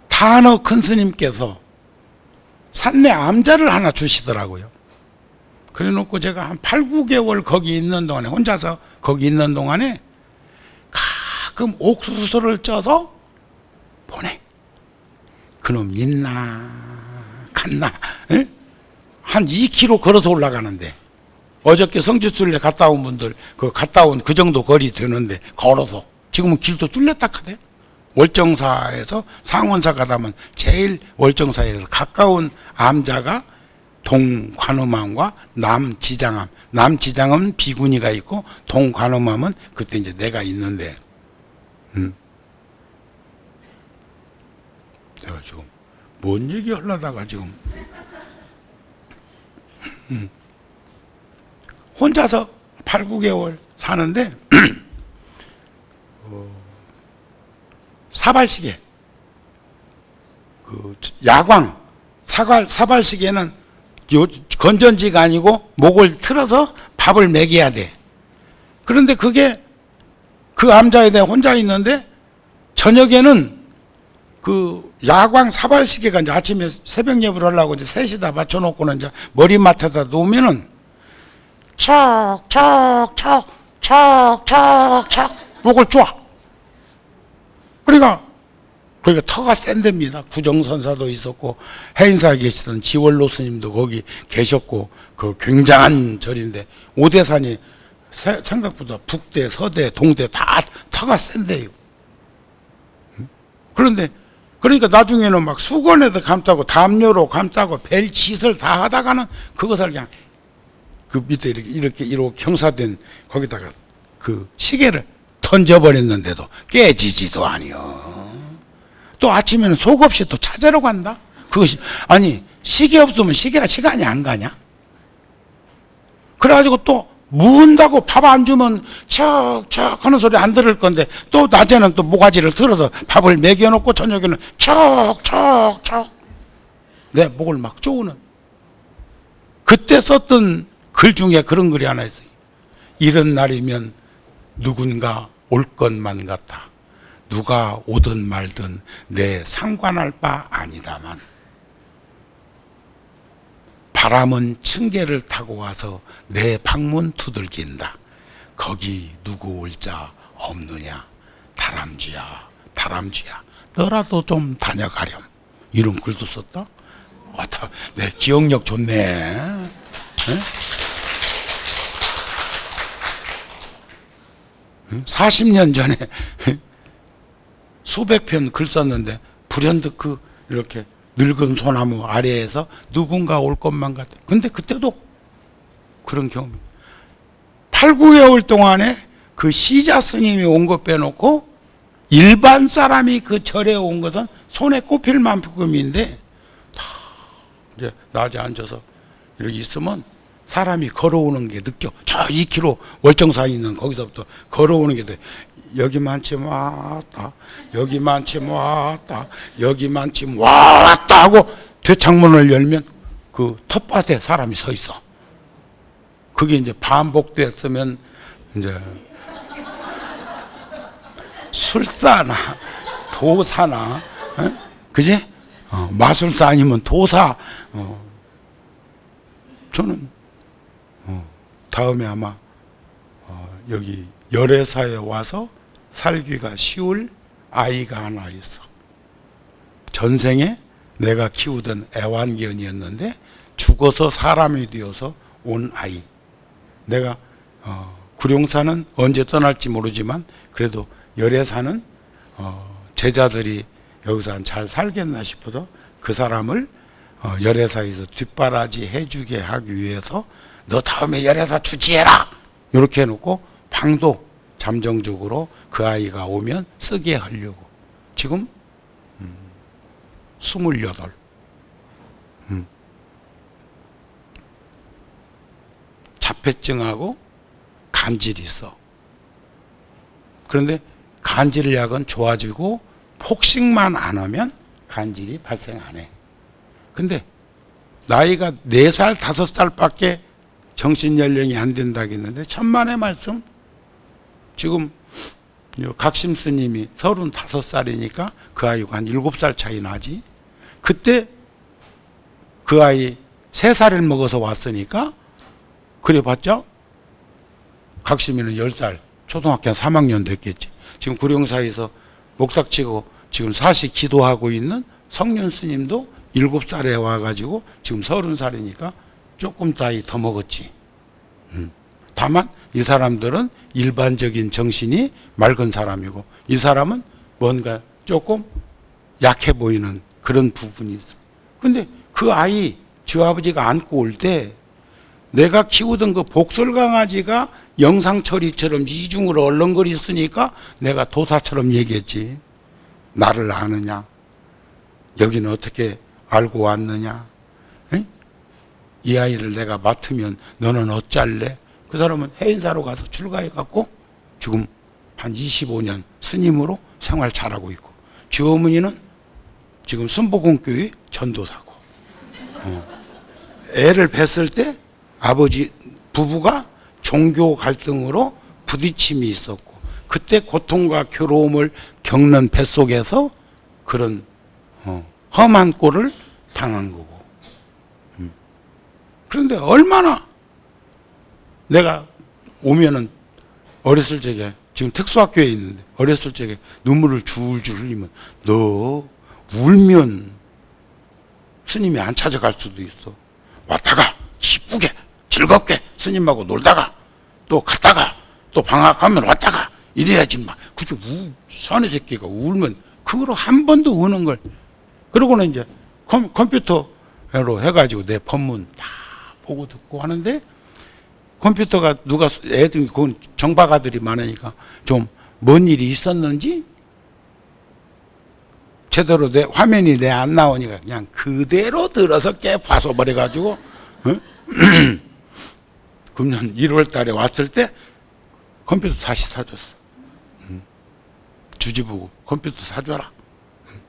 단어 큰 스님께서 산내 암자를 하나 주시더라고요. 그래 놓고 제가 한 8, 9개월 거기 있는 동안에, 혼자서 거기 있는 동안에 가끔 옥수수를 쪄서 보내. 그놈 있나 갔나. 에? 한 2km 걸어서 올라가는데, 어저께 성지순례 갔다 온 분들 갔다 온 그 정도 거리 되는데 걸어서, 지금은 길도 뚫렸다 하대. 월정사에서 상원사 가다면 제일 월정사에서 가까운 암자가 동관음암과 남지장암. 남지장암은 비구니가 있고 동관음암은 그때 이제 내가 있는데, 내가 지금 뭔 얘기 하려다가 지금 혼자서 8, 9개월 사는데 사발시계, 그 야광 사발시계는 건전지가 아니고 목을 틀어서 밥을 먹여야 돼. 그런데 그게 그 암자에 대해 혼자 있는데, 저녁에는 그 야광 사발시계가 이제 아침에 새벽 예불 하려고 이제 셋이다 맞춰놓고는 이제 머리맡에다 놓으면은 척척척 척척척 목을 쪼아. 그러니까 거기가 터가 센답니다. 구정선사도 있었고 해인사에 계시던 지월로 스님도 거기 계셨고, 그 굉장한 절인데 오대산이 생각보다 북대, 서대, 동대 다 터가 센데요. 그런데 그러니까 나중에는 막 수건에도 감싸고 담요로 감싸고 별짓을 다 하다가는 그것을 그냥 그 밑에 이렇게 형사된 거기다가 그 시계를 던져버렸는데도 깨지지도 아니요. 또 아침에는 속 없이 또 찾으러 간다. 그것이 아니, 시계 없으면 시계가 시간이 안 가냐? 그래가지고 또 문다고 밥 안 주면 척척 하는 소리 안 들을 건데, 또 낮에는 또 모가지를 들어서 밥을 먹여놓고 저녁에는 척척척 내 목을 막 쪼우는. 그때 썼던 글 중에 그런 글이 하나 있어요. 이런 날이면 누군가 올 것만 같아. 누가 오든 말든 내 상관할 바 아니다만, 바람은 층계를 타고 와서 내 방문 두들긴다. 거기 누구 올 자 없느냐. 다람쥐야, 다람쥐야, 너라도 좀 다녀가렴. 이런 글도 썼다. 내 기억력 좋네. 네? 40년 전에 수백 편 글 썼는데 불현듯 이렇게 늙은 소나무 아래에서 누군가 올 것만 같아. 근데 그때도 그런 경험이. 8, 9개월 동안에 그 시자 스님이 온 것 빼놓고 일반 사람이 그 절에 온 것은 손에 꼽힐 만큼인데, 다 이제 낮에 앉아서 이렇게 있으면 사람이 걸어오는 게 느껴. 저 2km 월정사에 있는 거기서부터 걸어오는 게 돼. 여기만치 왔다, 여기만치 왔다, 여기만치 왔다 하고 대창문을 열면 그 텃밭에 사람이 서 있어. 그게 이제 반복됐으면 이제 술사나 도사나, 그지? 마술사 아니면 도사. 저는 다음에 아마 여기 열애사에 와서 살기가 쉬울 아이가 하나 있어. 전생에 내가 키우던 애완견이었는데 죽어서 사람이 되어서 온 아이. 내가 구룡사는 언제 떠날지 모르지만 그래도 열애사는 제자들이 여기서 잘 살겠나 싶어서 그 사람을 열애사에서 뒷바라지 해주게 하기 위해서 너 다음에 열애사 주지해라 이렇게 해놓고 방도 잠정적으로 그 아이가 오면 쓰게 하려고. 지금 28. 자폐증하고 간질이 있어. 그런데 간질 약은 좋아지고 폭식만 안 하면 간질이 발생 안 해. 근데 나이가 4살, 5살밖에 정신연령이 안 된다고 했는데 천만의 말씀. 지금 각심 스님이 35살이니까 그 아이가 한 7살 차이 나지. 그때 그 아이 3살을 먹어서 왔으니까 그래봤자 각심이는 10살, 초등학교 한 3학년 됐겠지. 지금 구룡사에서 목닥치고 지금 사시 기도하고 있는 성륜 스님도 7살에 와가지고 지금 30살이니까 조금 나이 더 먹었지. 다만 이 사람들은 일반적인 정신이 맑은 사람이고 이 사람은 뭔가 조금 약해 보이는 그런 부분이 있어. 근데 그 아이 저 아버지가 안고 올 때 내가 키우던 그 복설 강아지가 영상처리처럼 이중으로 얼렁거리으니까 내가 도사처럼 얘기했지. 나를 아느냐? 여기는 어떻게 알고 왔느냐? 에? 이 아이를 내가 맡으면 너는 어쩔래? 그 사람은 해인사로 가서 출가해갖고 지금 한 25년 스님으로 생활 잘하고 있고 주 어머니는 지금 순복음교회 전도사고 애를 뵀을 때 아버지 부부가 종교 갈등으로 부딪힘이 있었고 그때 고통과 괴로움을 겪는 뱃속에서 그런 험한 꼴을 당한 거고 그런데 얼마나 내가 오면은 어렸을 적에 지금 특수학교에 있는데 어렸을 적에 눈물을 줄줄 흘리면 너 울면 스님이 안 찾아갈 수도 있어. 왔다가 기쁘게 즐겁게 스님하고 놀다가 또 갔다가 또 방학하면 왔다가 이래야지 막 그렇게 사내 새끼가 울면 그거로 한 번도 우는 걸 그러고는 이제 컴퓨터로 해가지고 내 법문 다 보고 듣고 하는데 컴퓨터가 누가 애들 그 정박아들이 많으니까 좀 뭔 일이 있었는지 제대로 내 화면이 내 안 나오니까 그냥 그대로 들어서 깨 봐서 버려가지고 금년 1월 달에 왔을 때 컴퓨터 다시 사줬어. 주지보고 컴퓨터 사줘라.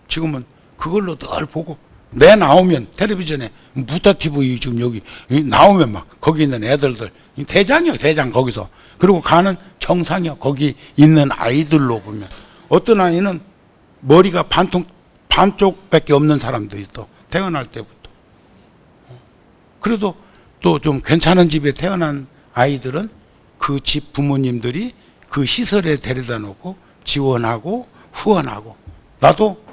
지금은 그걸로 늘 보고 내 나오면 텔레비전에 무타 TV 지금 여기 나오면 막 거기 있는 애들들 대장이요 대장 거기서 그리고 가는 정상이요 거기 있는 아이들로 보면 어떤 아이는 머리가 반쪽밖에 없는 사람도 있어 태어날 때부터. 그래도 또 좀 괜찮은 집에 태어난 아이들은 그 집 부모님들이 그 시설에 데려다 놓고 지원하고 후원하고 나도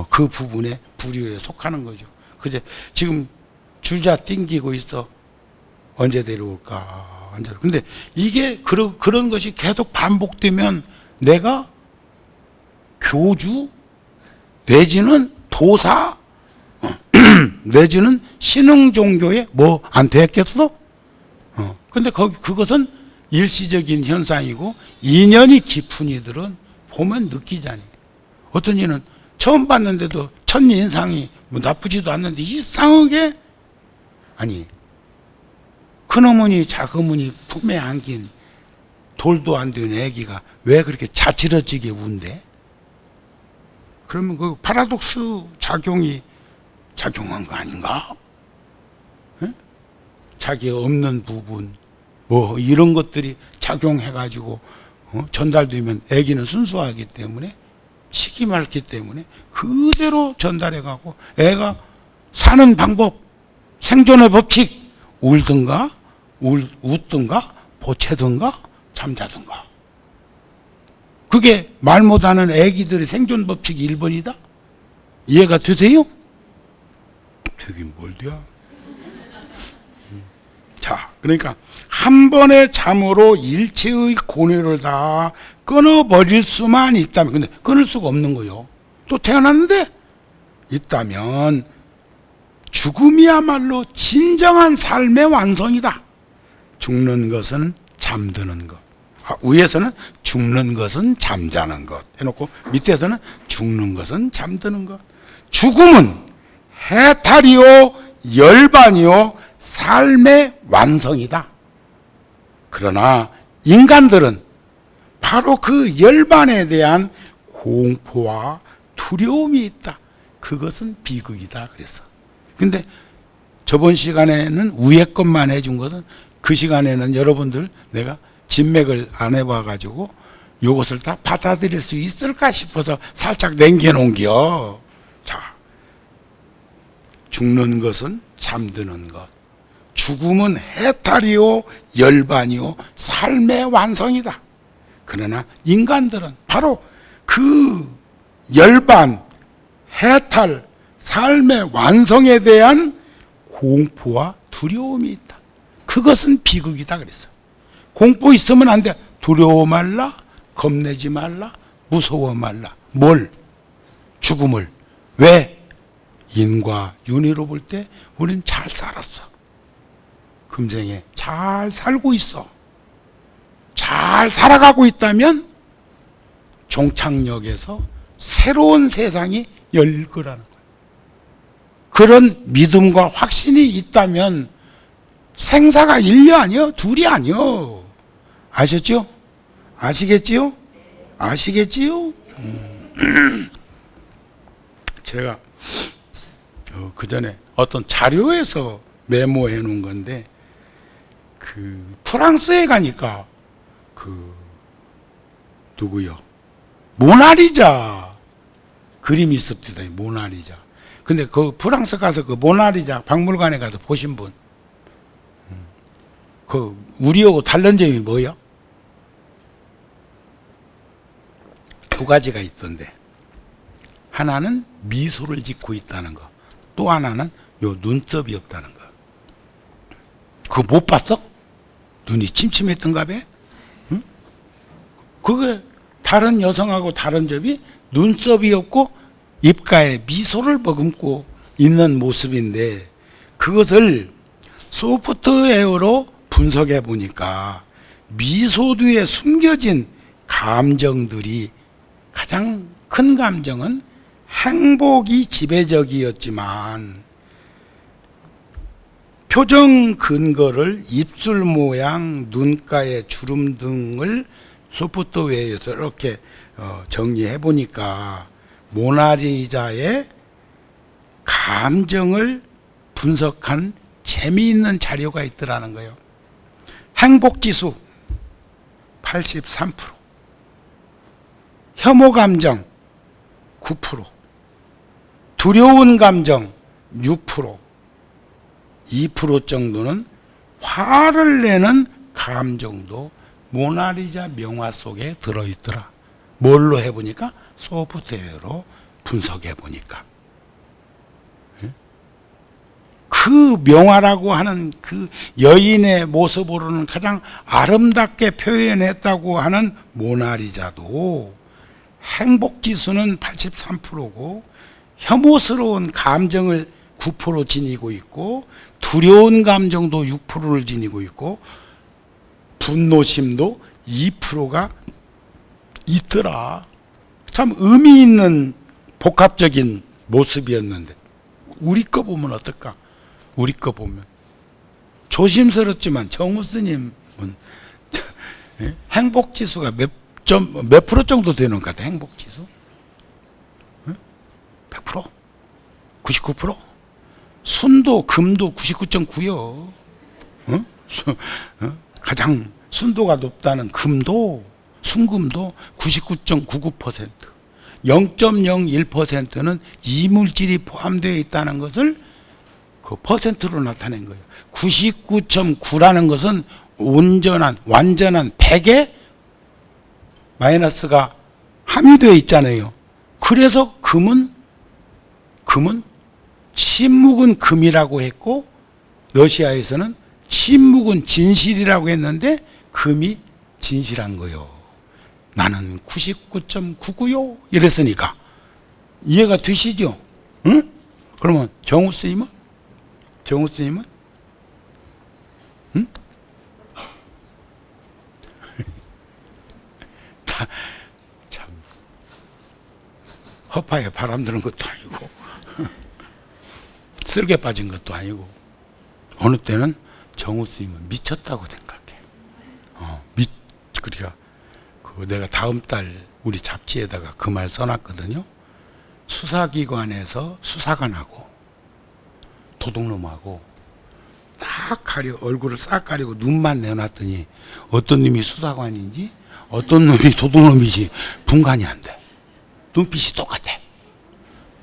그 부분에 부류에 속하는 거죠. 그제 지금 줄자 띵기고 있어. 언제 데려올까? 언제. 근데 이게 그런 것이 계속 반복되면 내가 교주 내지는 도사 내지는 신흥 종교에 뭐 안 됐겠어? 근데 그것은 일시적인 현상이고 인연이 깊은 이들은 보면 느끼잖아요. 어떤 이는 처음 봤는데도 첫 인상이 뭐 나쁘지도 않는데 이상하게 아니 큰어머니 작어머니 품에 안긴 돌도 안 된 애기가 왜 그렇게 자지러지게 운대? 그러면 그 파라독스 작용한 거 아닌가? 에? 자기가 없는 부분 뭐 이런 것들이 작용해가지고 전달되면 애기는 순수하기 때문에 식이 맑기 때문에 그대로 전달해가고 애가 사는 방법 생존의 법칙 울든가 웃든가 보채든가 잠자든가 그게 말 못하는 애기들의 생존 법칙이 1번이다? 이해가 되세요? 되긴 뭘 돼야. 자, 그러니까 한 번의 잠으로 일체의 고뇌를 다 끊어버릴 수만 있다면, 근데 끊을 수가 없는 거요. 또 태어났는데 있다면 죽음이야말로 진정한 삶의 완성이다. 죽는 것은 잠드는 것. 위에서는 죽는 것은 잠자는 것 해놓고 밑에서는 죽는 것은 잠드는 것. 죽음은 해탈이요 열반이요 삶의 완성이다. 그러나 인간들은 바로 그 열반에 대한 공포와 두려움이 있다. 그것은 비극이다 그랬어. 근데 저번 시간에는 위에 것만 해준 것은 그 시간에는 여러분들 내가 진맥을 안 해봐가지고 이것을 다 받아들일 수 있을까 싶어서 살짝 남겨놓은겨. 자, 죽는 것은 잠드는 것, 죽음은 해탈이요 열반이요 삶의 완성이다. 그러나 인간들은 바로 그 열반, 해탈, 삶의 완성에 대한 공포와 두려움이 있다. 그것은 비극이다 그랬어. 공포 있으면 안 돼. 두려워 말라, 겁내지 말라, 무서워 말라. 뭘? 죽음을. 왜? 인과 윤회로 볼 때 우린 잘 살았어. 금생에 잘 살고 있어. 잘 살아가고 있다면 종착역에서 새로운 세상이 열릴 거라는 거예요. 그런 믿음과 확신이 있다면 생사가 일이 아니요, 둘이 아니요. 아셨죠? 아시겠지요? 아시겠지요? 제가 그 전에 어떤 자료에서 메모해 놓은 건데, 그 프랑스에 가니까 그 누구요? 모나리자 그림이 있었대요. 모나리자. 근데 그 프랑스 가서 그 모나리자 박물관에 가서 보신 분, 그 우리하고 다른 점이 뭐예요? 두 가지가 있던데, 하나는 미소를 짓고 있다는 거, 또 하나는 요 눈썹이 없다는 거. 그거 못 봤어? 눈이 침침했던가 봐? 응? 그게 다른 여성하고 다른 점이 눈썹이 없고 입가에 미소를 머금고 있는 모습인데, 그것을 소프트웨어로 분석해 보니까 미소 뒤에 숨겨진 감정들이, 가장 큰 감정은 행복이 지배적이었지만 표정 근거를 입술 모양, 눈가의 주름 등을 소프트웨어에서 이렇게 정리해 보니까 모나리자의 감정을 분석한 재미있는 자료가 있더라는 거예요. 행복지수 83%, 혐오 감정 9%, 두려운 감정 6%, 2% 정도는 화를 내는 감정도 모나리자 명화 속에 들어있더라. 뭘로 해보니까? 소프트웨어로 분석해보니까. 그 명화라고 하는 그 여인의 모습으로는 가장 아름답게 표현했다고 하는 모나리자도 행복지수는 83%고 혐오스러운 감정을 9% 지니고 있고, 두려운 감정도 6%를 지니고 있고, 분노심도 2%가 있더라. 참 의미 있는 복합적인 모습이었는데, 우리 거 보면 어떨까? 우리 거 보면 조심스럽지만 정우 스님은 행복지수가 몇 프로 정도 되는 것 같아? 행복지수 100%? 99%? 순도, 금도 99.9요. 가장 순도가 높다는 금도, 순금도 99.99%, 0.01%는 이물질이 포함되어 있다는 것을 그 퍼센트로 나타낸 거예요. 99.9라는 것은 완전한 100에 마이너스가 함유되어 있잖아요. 그래서 금은 침묵은 금이라고 했고, 러시아에서는 침묵은 진실이라고 했는데 금이 진실한 거요. 나는 99.99요 이랬으니까 이해가 되시죠? 응? 그러면 정우 스님은? 응? 참 허파에 바람 드는 것도 아니고 쓸개 빠진 것도 아니고, 어느 때는 정우 스님은 미쳤다고 생각해. 그러니까 내가 다음 달 우리 잡지에다가 그 말 써놨거든요. 수사기관에서 수사관하고 도둑놈하고 딱 가려, 얼굴을 싹 가리고 눈만 내놨더니 어떤 놈이 수사관인지 어떤 놈이 도둑놈이지 분간이 안 돼. 눈빛이 똑같아.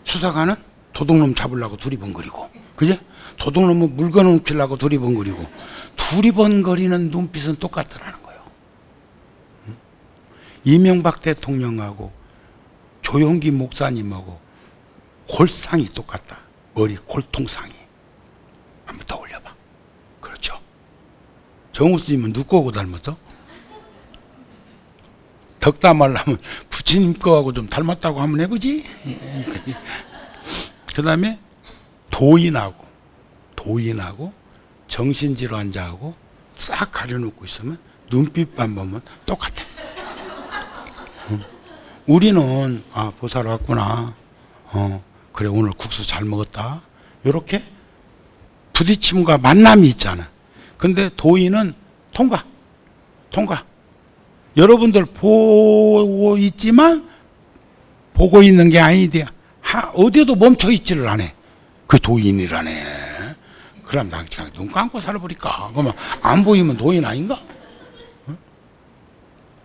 수사관은 도둑놈 잡으려고 두리번거리고, 그제? 도둑놈은 물건 훔치려고 두리번거리고, 두리번거리는 눈빛은 똑같더라는 거예요. 이명박 대통령하고 조용기 목사님하고 골상이 똑같다. 머리 골통상이. 한번 더 올려봐. 그렇죠. 정우스님은 누구하고 닮았어? 덕담하려면 부처님 거하고 좀 닮았다고 한번 해보지. 그 다음에 도인하고 정신질환자하고 싹 가려놓고 있으면 눈빛만 보면 똑같아. 우리는 아 보살아 왔구나. 그래 오늘 국수 잘 먹었다. 이렇게 부딪힘과 만남이 있잖아. 근데 도인은 통과. 여러분들 보고 있지만 보고 있는 게 아니대요. 어디에도 멈춰 있지를 않아. 그 도인이라네. 그럼 나 그냥 눈 감고 살아버릴까? 그러면 안 보이면 도인 아닌가?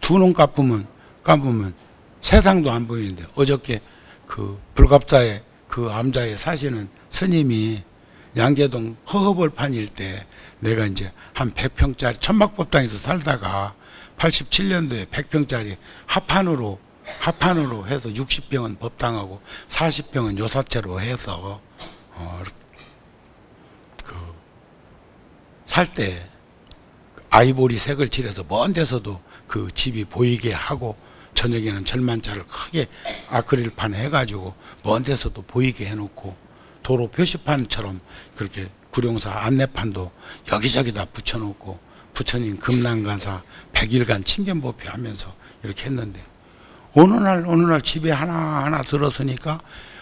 두 눈 감으면 세상도 안 보이는데, 어저께 그 불갑자에 그 암자에 사시는 스님이 양재동 허허벌판일 때 내가 이제 한 100평짜리 천막법당에서 살다가 87년도에 100평짜리 합판으로 해서 60평은 법당하고 40평은 요사채로 해서 살 때 아이보리 색을 칠해서 먼 데서도 그 집이 보이게 하고, 저녁에는 절만자를 크게 아크릴판 해가지고 먼 데서도 보이게 해놓고, 도로 표시판처럼 그렇게 구룡사 안내판도 여기저기다 붙여놓고, 부처님 금난간사 100일간 친견법회 하면서 이렇게 했는데, 어느 날 집에 하나 들어서니까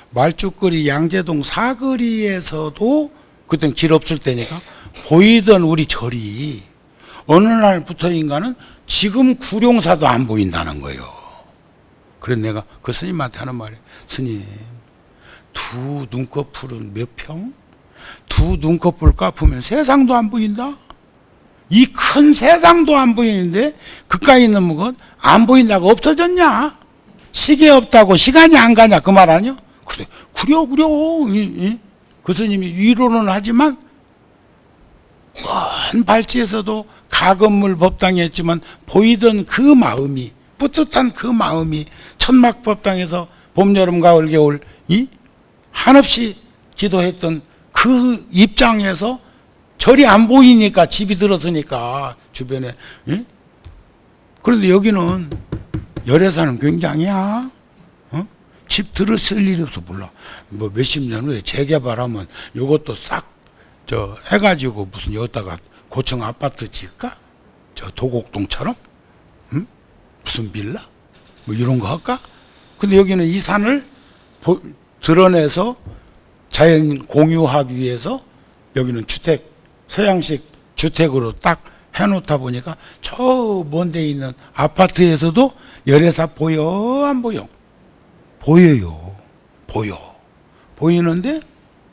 말죽거리 양재동 사거리에서도, 그땐 길 없을 때니까 보이던 우리 절이 어느 날부터인가는 지금 구룡사도 안 보인다는 거예요. 그래서 내가 그 스님한테 하는 말이, 스님 두 눈꺼풀은 몇 평? 두 눈꺼풀 까프면 세상도 안 보인다? 이 큰 세상도 안 보이는데 그까이 있는 건 안 보인다고 없어졌냐? 시계 없다고 시간이 안 가냐? 그 말 아니요? 그래, 구려. 그 스님이 위로는 하지만 먼 발치에서도 가건물 법당에 했지만 보이던 그 마음이, 뿌듯한 그 마음이 천막 법당에서 봄, 여름, 가을, 겨울 한없이 기도했던 그 입장에서 절이 안 보이니까, 집이 들어서니까 주변에. 그런데 여기는 열애사는 굉장이야. 집 들었을 일이 없어. 몰라. 뭐 몇십 년 후에 재개발하면 요것도 싹 해가지고 무슨 여기다가 고층 아파트 지을까? 저 도곡동처럼? 무슨 빌라? 뭐 이런 거 할까? 근데 여기는 이 산을 드러내서 자연 공유하기 위해서 여기는 주택, 서양식 주택으로 딱 해놓다 보니까 저 먼 데 있는 아파트에서도 열애사 보여, 안 보여? 보여요. 보이는데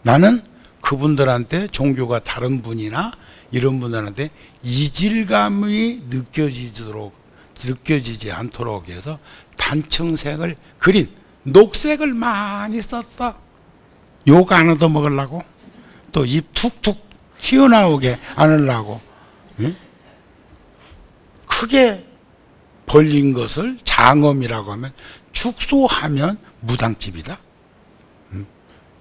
나는 그분들한테, 종교가 다른 분이나 이런 분들한테 이질감이 느껴지지 않도록 해서 단층색을 그린 녹색을 많이 썼어. 욕 안 얻어먹으려고, 또 입 툭툭 튀어나오게 안 하려고. 크게 벌린 것을 장엄이라고 하면, 축소하면 무당집이다.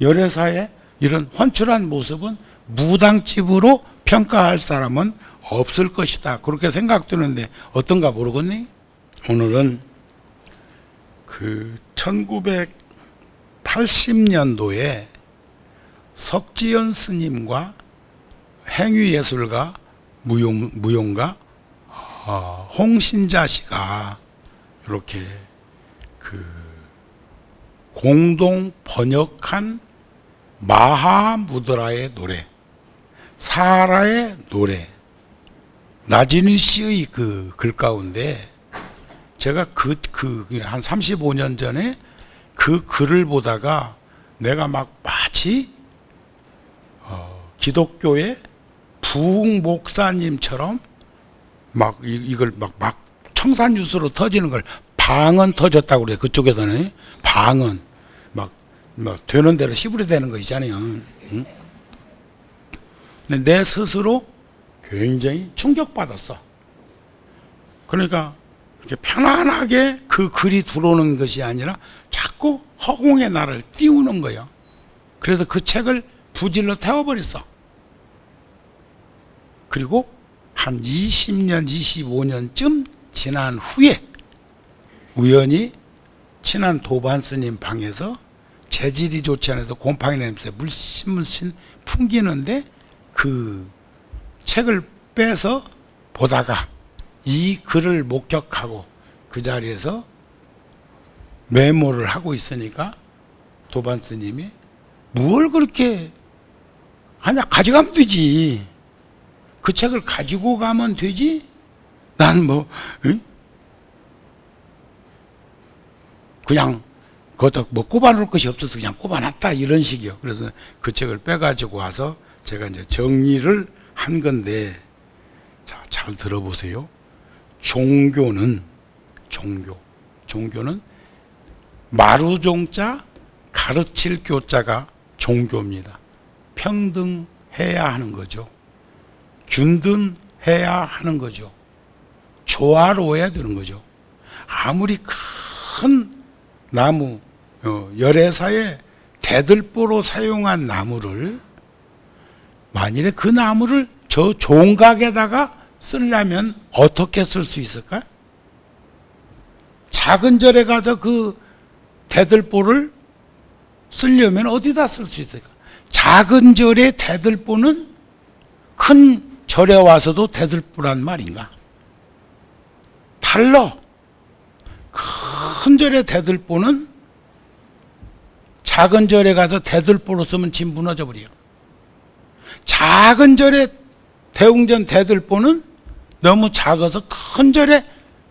열애사의 이런 헌출한 모습은 무당집으로 평가할 사람은 없을 것이다. 그렇게 생각되는데 어떤가 모르겠니? 오늘은 그 1980년도에 석지연 스님과 행위예술가, 무용가 홍신자 씨가 이렇게 그 공동 번역한 마하무드라의 노래, 사라의 노래, 나진희 씨의 그 글 가운데 제가 한 35년 전에 그 글을 보다가 내가 막 마치 기독교의 부흥 목사님처럼 막 이걸 막 청산유수로 터지는 걸 방언 터졌다고 그래요. 그쪽에서는 방언 막 되는 대로 씨부려대는 거 있잖아요. 응? 근데 내 스스로 굉장히 충격받았어. 그러니까 이렇게 편안하게 그 글이 들어오는 것이 아니라 자꾸 허공에 나를 띄우는 거예요. 그래서 그 책을 부질러 태워버렸어. 그리고 한 20년, 25년쯤 지난 후에 우연히 친한 도반 스님 방에서 재질이 좋지 않아서 곰팡이 냄새 물씬 풍기는데 그 책을 빼서 보다가 이 글을 목격하고 그 자리에서 메모를 하고 있으니까 도반 스님이 뭘 그렇게 하냐, 가져가면 되지. 그 책을 가지고 가면 되지. 난 뭐 그냥 그것도 뭐 꼽아놓을 것이 없어서 그냥 꼽아놨다 이런 식이요. 그래서 그 책을 빼가지고 와서 제가 이제 정리를 한 건데, 자, 잘 들어보세요. 종교는 마루종자 가르칠 교자가 종교입니다. 평등해야 하는 거죠. 균등해야 하는 거죠. 조화로워야 되는 거죠. 아무리 큰 나무, 열애사의 대들보로 사용한 나무를 만일에 그 나무를 저 종각에다가 쓰려면 어떻게 쓸 수 있을까? 작은 절에 가서 그 대들보를 쓰려면 어디다 쓸 수 있을까? 작은 절의 대들보는 큰 절에 와서도 대들보란 말인가? 달라. 큰 절의 대들보는 작은 절에 가서 대들보로 쓰면 집 무너져 버려요. 작은 절의 대웅전 대들보는 너무 작아서 큰 절에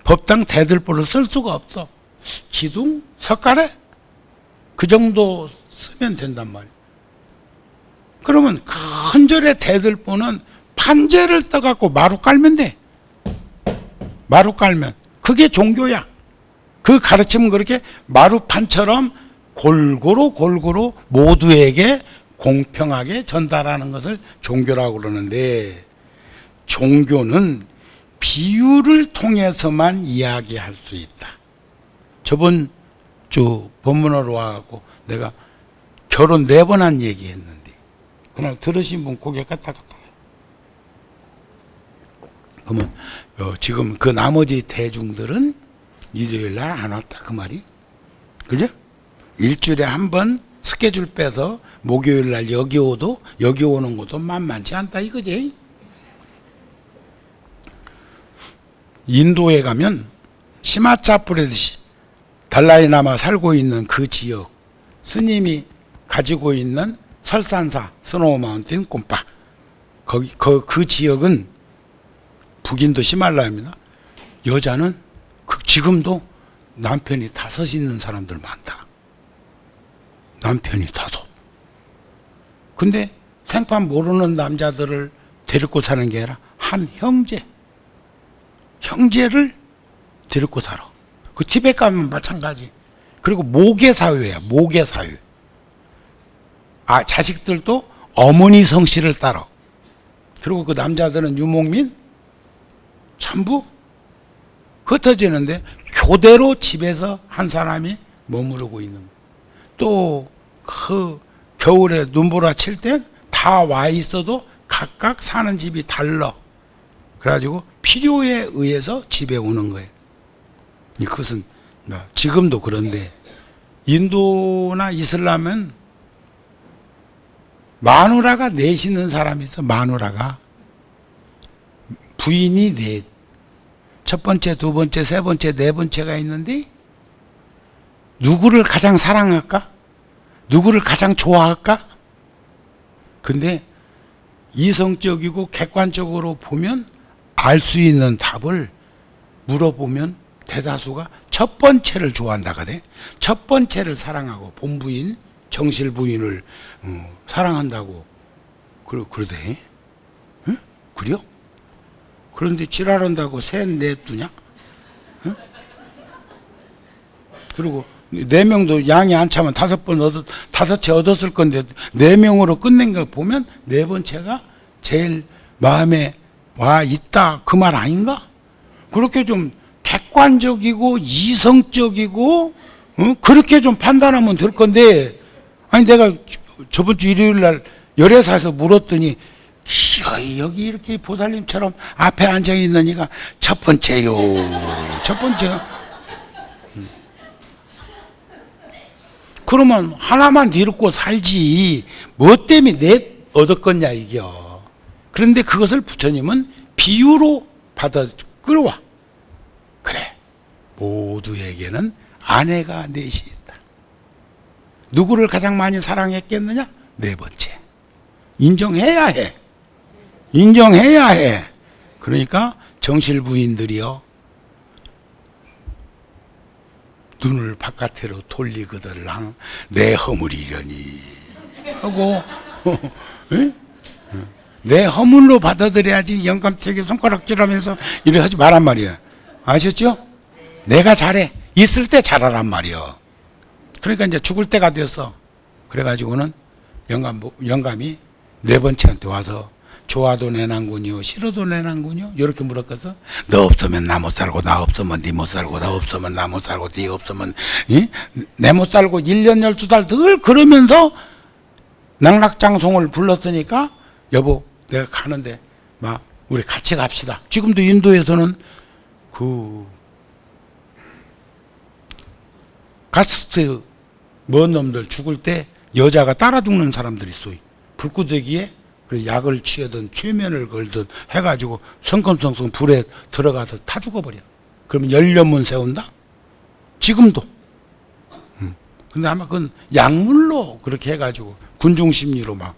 법당 대들보를 쓸 수가 없어. 기둥, 석가래 그 정도 쓰면 된단 말이에요. 그러면 큰 절의 대들보는 판재를 떠갖고 마루 깔면 돼. 마루 깔면 그게 종교야. 그 가르침은 그렇게 마루판처럼 골고루 모두에게 공평하게 전달하는 것을 종교라고 그러는데, 종교는 비유를 통해서만 이야기할 수 있다. 저번 주 법문으로 와갖고 내가 결혼 4번 한 얘기 했는데, 그날 들으신 분 고개 까딱까딱. 그러면 지금 그 나머지 대중들은 일요일 날 안 왔다 그 말이, 그죠? 일주일에 한 번 스케줄 빼서 목요일 날 여기 오는 것도 만만치 않다 이거지. 인도에 가면 시마차프레드시 달라이라마 살고 있는 그 지역, 스님이 가지고 있는 설산사 스노우 마운틴 꼼파, 거기 그 지역은 북인도 히말라야입니다. 여자는 지금도 남편이 5 있는 사람들 많다. 남편이 5. 근데 생판 모르는 남자들을 데리고 사는 게 아니라 한 형제를 데리고 살아. 그 티벳 가면 마찬가지. 그리고 모계사회야, 모계사회. 자식들도 어머니 성씨를 따라. 그리고 그 남자들은 유목민 전부 흩어지는데 교대로 집에서 한 사람이 머무르고 있는 거예요. 또 그 겨울에 눈보라 칠 때 다 와 있어도 각각 사는 집이 달라. 그래가지고 필요에 의해서 집에 오는 거예요. 그것은 지금도 그런데, 인도나 이슬람은 마누라가 넷 있는 사람이 있어. 마누라가 부인이 넷, 첫 번째, 두 번째, 세 번째, 네 번째가 있는데 누구를 가장 사랑할까? 누구를 가장 좋아할까? 근데 이성적이고 객관적으로 보면 알 수 있는 답을 물어보면 대다수가 첫 번째를 좋아한다거든. 첫 번째를 사랑하고 본부인, 정실 부인을 사랑한다고 그러대. 응? 그래요? 그런데 지랄한다고 셋, 넷 두냐? 그리고 4명도 양이 안 차면 5채 얻었을 건데 4명으로 끝낸 거 보면 4번째가 제일 마음에 와 있다 그 말 아닌가? 그렇게 좀 객관적이고 이성적이고 그렇게 좀 판단하면 될 건데, 아니 내가 저번 주 일요일 날 열애사에서 물었더니 여기 이렇게 보살님처럼 앞에 앉아 있는 이가 첫 번째요. 첫 번째. 그러면 하나만 잃고 살지 뭐 때문에 내 얻었겠냐 이겨. 그런데 그것을 부처님은 비유로 받아 끌어와. 그래, 모두에게는 아내가 넷이 있다. 누구를 가장 많이 사랑했겠느냐? 4번째. 인정해야 해. 인정해야 해. 그러니까 정실 부인들이요, 눈을 바깥으로 돌리거들랑 내 허물이려니 하고 내 허물로 받아들여야지 영감택에 손가락질하면서 이래 하지 말란 말이야. 아셨죠? 내가 잘해. 있을 때 잘하란 말이요. 그러니까 이제 죽을 때가 됐어. 그래가지고는 영감이 4번째한테 와서 좋아도 내 난군요, 싫어도 내 난군요, 이렇게 물었거든. 너 없으면 나 못 살고, 나 없으면 네 못 살고, 나 없으면 나 못 살고, 네 없으면 내 못 살고 1년 12달 늘 그러면서 낙락장송을 불렀으니까 여보 내가 가는데 막 우리 같이 갑시다. 지금도 인도에서는 그 가스트 먼 놈들 죽을 때 여자가 따라 죽는 사람들이 있어요. 불구덩이에 약을 취하든 최면을 걸든 해가지고 성큼성큼 불에 들어가서 타 죽어버려. 그러면 열려문 세운다? 지금도. 근데 아마 그건 약물로 그렇게 해가지고 군중심리로 막,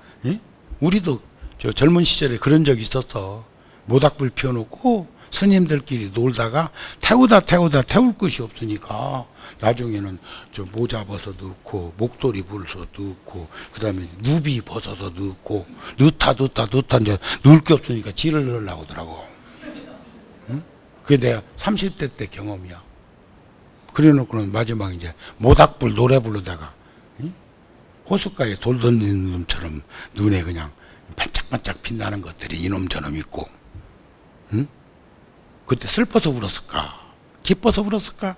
우리도 저 젊은 시절에 그런 적이 있었어. 모닥불 피워놓고 스님들끼리 놀다가 태울 것이 없으니까 나중에는 저 모자 벗어 넣고 목도리 불서 넣고 그다음에 누비 벗어서 넣고 넣다 이제 넣을 게 없으니까 지를 넣으려고 하더라고. 응? 그게 내가 30대 때 경험이야. 그래놓고는 마지막에 이제 모닥불 노래 부르다가 호숫가에 돌 던지는 놈처럼 눈에 그냥 반짝반짝 빛나는 것들이 이놈 저놈 있고, 그때 슬퍼서 울었을까? 기뻐서 울었을까?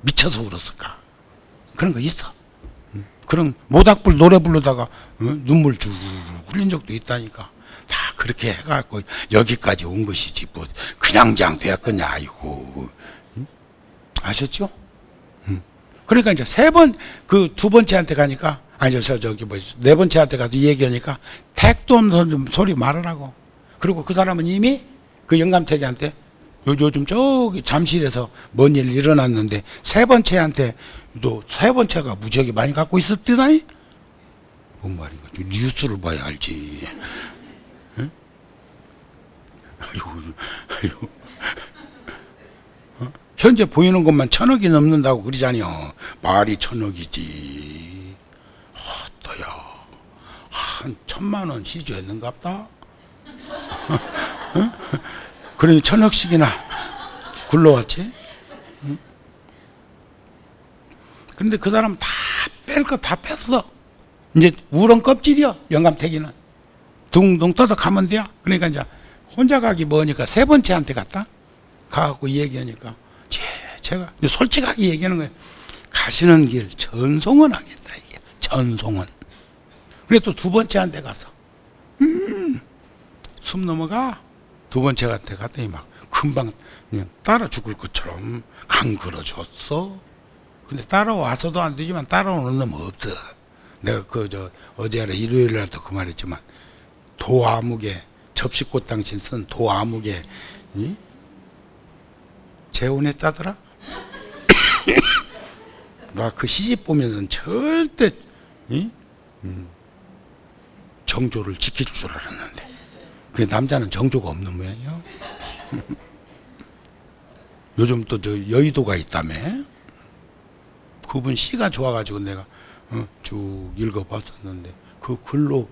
미쳐서 울었을까? 그런 거 있어. 그런 모닥불 노래 부르다가 눈물 쭉 흘린 적도 있다니까. 다 그렇게 해갖고 여기까지 온 것이지 뭐 그냥장 되었겠냐. 아이고. 아셨죠? 그러니까 이제 그 2번째한테 가니까, 아니 저기 뭐 4번째한테 가서 얘기하니까 택도 없는 소리 말하라고. 그리고 그 사람은 이미 그 영감태기한테 요즘 저기 잠실에서 뭔 일 일어났는데 3번째한테 또 3번째가 무지하게 많이 갖고 있었더니, 뭔 말인가? 뉴스를 봐야 알지. 응? 아이고. 현재 보이는 것만 1000억이 넘는다고 그러잖아요. 말이 1000억이지. 또야 한 1000만 원 시주했는갑다. 그러니 1000억씩이나 굴러왔지. 그런데 그 사람 다 뺄 거 다 뺐어. 이제 우렁 껍질이야. 영감태기는 둥둥 떠서 가면 돼요. 그러니까 이제 혼자 가기 뭐니까 3번째한테 갔다 가갖고 얘기하니까 제가 솔직하게 얘기하는 거예요. 가시는 길 전송은 하겠다. 이게 전송은. 그래 또 2번째한테 가서 숨 넘어가. 2번째한테 갔더니 막 금방 그냥 따라 죽을 것처럼 강그러졌어. 근데 따라와서도 안 되지만 따라오는 놈 없어. 내가 어제 일요일 날도 그 말했지만, 도아묵에 접시꽃 당신 쓴 도아묵에 재혼했다더라. 나 그 시집 보면은 절대 정조를 지킬 줄 알았는데, 그 남자는 정조가 없는 모양이요. 요즘 또 저 여의도가 있다며. 그분 시가 좋아가지고 내가 쭉 읽어봤었는데, 그 글로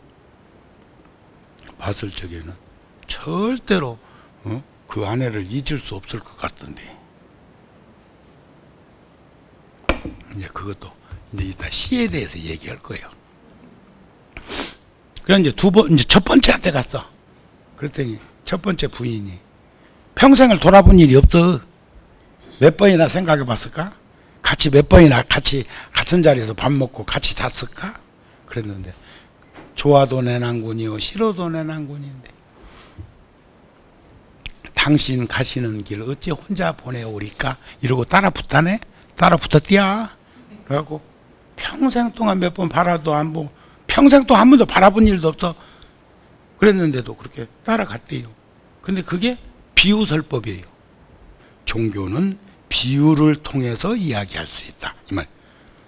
봤을 적에는 절대로 그 아내를 잊을 수 없을 것 같던데. 이제 그것도 이제 이따 시에 대해서 얘기할 거예요. 그래 이제 이제 첫 번째한테 갔어. 그랬더니 첫 번째 부인이 평생을 돌아본 일이 없어. 몇 번이나 생각해 봤을까? 같이 몇 번이나 같이 같은 자리에서 밥 먹고 같이 잤을까? 그랬는데 좋아도 내 난군이요 싫어도 내 난군인데 당신 가시는 길 어찌 혼자 보내오리까? 이러고 따라 붙다네. 따라 붙었디야. 그래갖고 평생 동안 몇 번 바라도 안 보고 평생 또 한 번도 바라본 일도 없어. 그랬는데도 그렇게 따라갔대요. 근데 그게 비유설법이에요. 종교는 비유를 통해서 이야기할 수 있다. 이 말.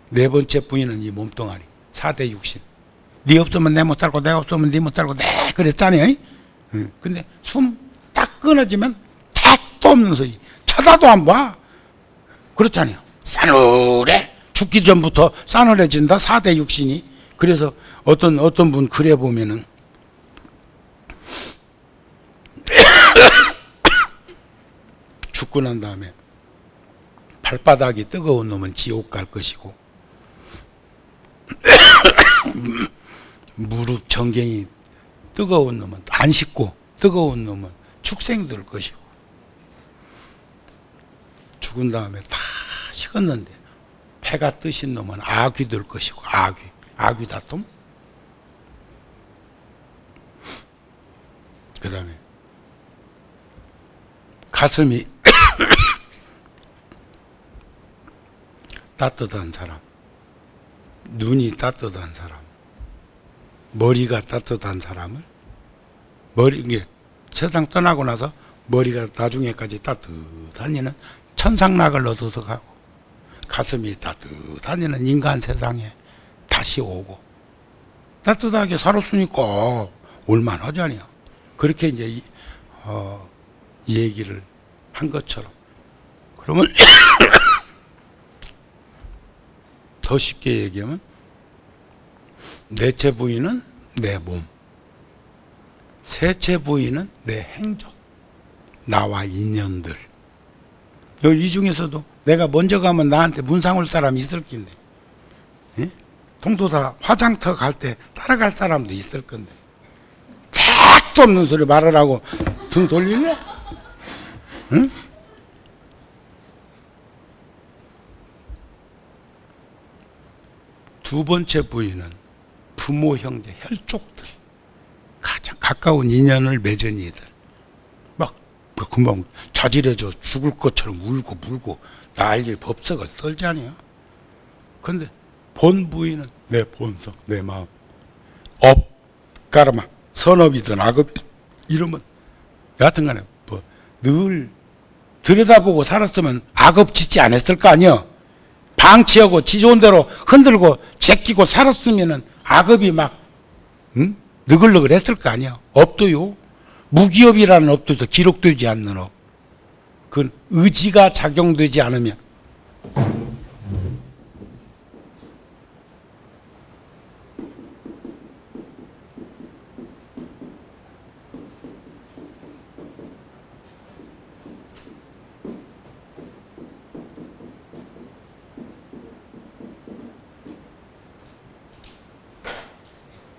네 번째 부인은 이 몸뚱아리 4대 육신. 네 없으면 내 못 살고 내가 없으면 네 못 살고 내 그랬잖아요. 근데 숨 딱 끊어지면 택도 없는 소리. 쳐다도 안 봐. 그렇잖아요. 싸늘해. 죽기 전부터 싸늘해진다. 4대 육신이. 그래서 어떤 분 글에 보면은 죽고 난 다음에 발바닥이 뜨거운 놈은 지옥 갈 것이고 무릎 정경이 뜨거운 놈은 안 씻고 뜨거운 놈은 축생 될 것이고 죽은 다음에 다 식었는데 폐가 뜨신 놈은 아귀 될 것이고 아귀 다툼. 그 다음에 가슴이 따뜻한 사람, 눈이 따뜻한 사람, 머리가 따뜻한 사람을 이게 세상 떠나고 나서 머리가 나중에까지 따뜻한 이는 천상락을 얻어서 가고 가슴이 따뜻한 이는 인간 세상에 다시 오고 따뜻하게 살았으니까 올만하잖아요. 그렇게 이제 얘기를 한 것처럼 그러면 더 쉽게 얘기하면 넷째 부위는 내 몸, 셋째 부위는 내 행적, 나와 인연들. 이 중에서도 내가 먼저 가면 나한테 문상 올 사람이 있을 텐데, 예? 통도사 화장터 갈 때 따라갈 사람도 있을 건데 택도 없는 소리 말하라고 등 돌릴래? 응? 두 번째 부위는 부모, 형제, 혈족들, 가장 가까운 인연을 맺은 이들. 막 금방 자질해져 죽을 것처럼 울고 난리 법석을 떨잖아요. 그런데 본 부위는 내 본성, 내 마음. 업, 까르마, 선업이든 악업 이러면 여하튼간에 늘 들여다보고 살았으면 악업 짓지 않았을 거 아니야. 방치하고 지 좋은 대로 흔들고 제끼고 살았으면은 악업이 막 느글느글 했을 거 아니야. 업도요. 무기업이라는 업도 기록되지 않는 업. 그건 의지가 작용되지 않으면.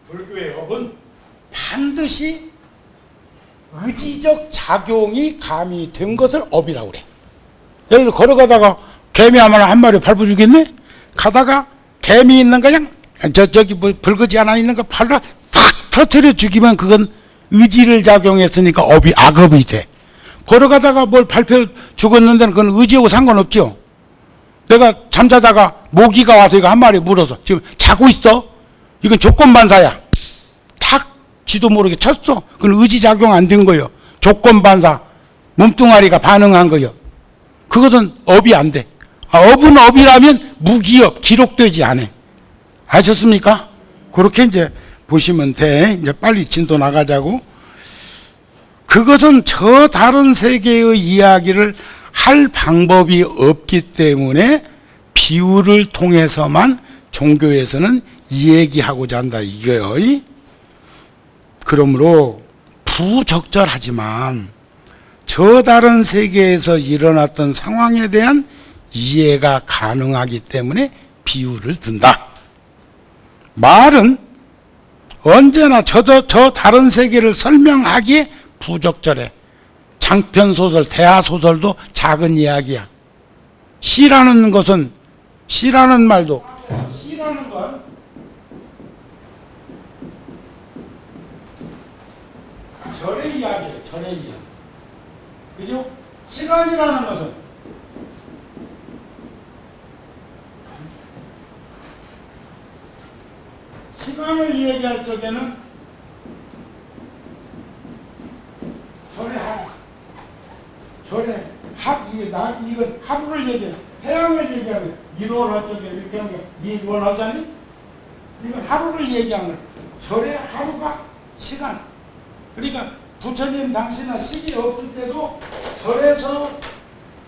불교의 업은 반드시 의지적 작용이 가미된 것을 업이라고 그래. 예를 들어 걸어가다가 개미 한 마리 밟아 주겠네? 가다가 개미 있는 거 그냥 저기 불거지 하나 있는 거 팔로 탁 터뜨려 죽이면 그건 의지를 작용했으니까 악업이 돼. 걸어가다가 뭘 밟혀 죽었는데 그건 의지하고 상관없죠. 내가 잠자다가 모기가 와서 이거 한 마리 물어서 지금 자고 있어. 이건 조건반사야. 탁 지도 모르게 쳤어. 그건 의지작용 안 된 거예요. 조건반사. 몸뚱아리가 반응한 거예요. 그것은 업이 안 돼. 업은 업이라면 무기업, 기록되지 않아. 아셨습니까? 그렇게 이제 보시면 돼. 이제 빨리 진도 나가자고. 그것은 저 다른 세계의 이야기를 할 방법이 없기 때문에 비유를 통해서만 종교에서는 얘기하고자 한다 이거요. 그러므로 부적절하지만 저 다른 세계에서 일어났던 상황에 대한 이해가 가능하기 때문에 비유를 든다. 말은 언제나 저 다른 세계를 설명하기에 부적절해. 장편소설, 대하소설도 작은 이야기야. 시라는 것은, 시라는 말도, 시라는 건 절의 이야기예요. 절의 이야기. 그죠? 시간이라는 것은 시간을 얘기할 적에는 이건 하루를 얘기해. 태양을 얘기하면 1월 어쩌게 이렇게 하는 게 2월 어쩌니? 이건 하루를 얘기하는 거예요. 절의 하루가 시간. 그러니까 부처님 당시나 시기 없을 때도 절에서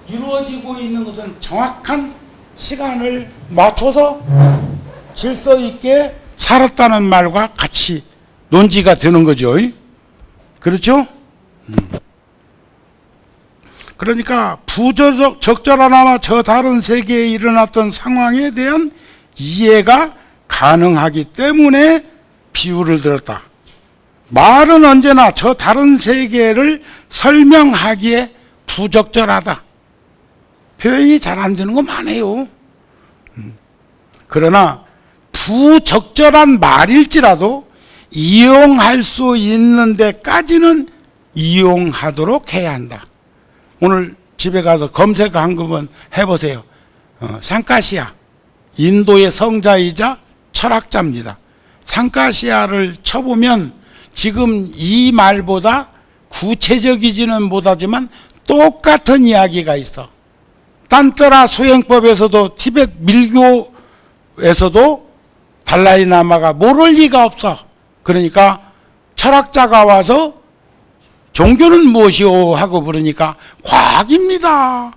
이루어지고 있는 것은 정확한 시간을 맞춰서 질서 있게 살았다는 말과 같이 논지가 되는 거죠. 그렇죠? 그러니까 부적절하나마 저 다른 세계에 일어났던 상황에 대한 이해가 가능하기 때문에 비유를 들었다. 말은 언제나 저 다른 세계를 설명하기에 부적절하다. 표현이 잘 안 되는 거 많아요. 그러나 부적절한 말일지라도 이용할 수 있는 데까지는 이용하도록 해야 한다. 오늘 집에 가서 검색 한 번만 해보세요. 상카시아, 인도의 성자이자 철학자입니다. 상카시아를 쳐보면 지금 이 말보다 구체적이지는 못하지만 똑같은 이야기가 있어. 딴따라 수행법에서도 티베트 밀교에서도 달라이라마가 모를 리가 없어. 그러니까 철학자가 와서 종교는 무엇이오 하고 물으니까 과학입니다.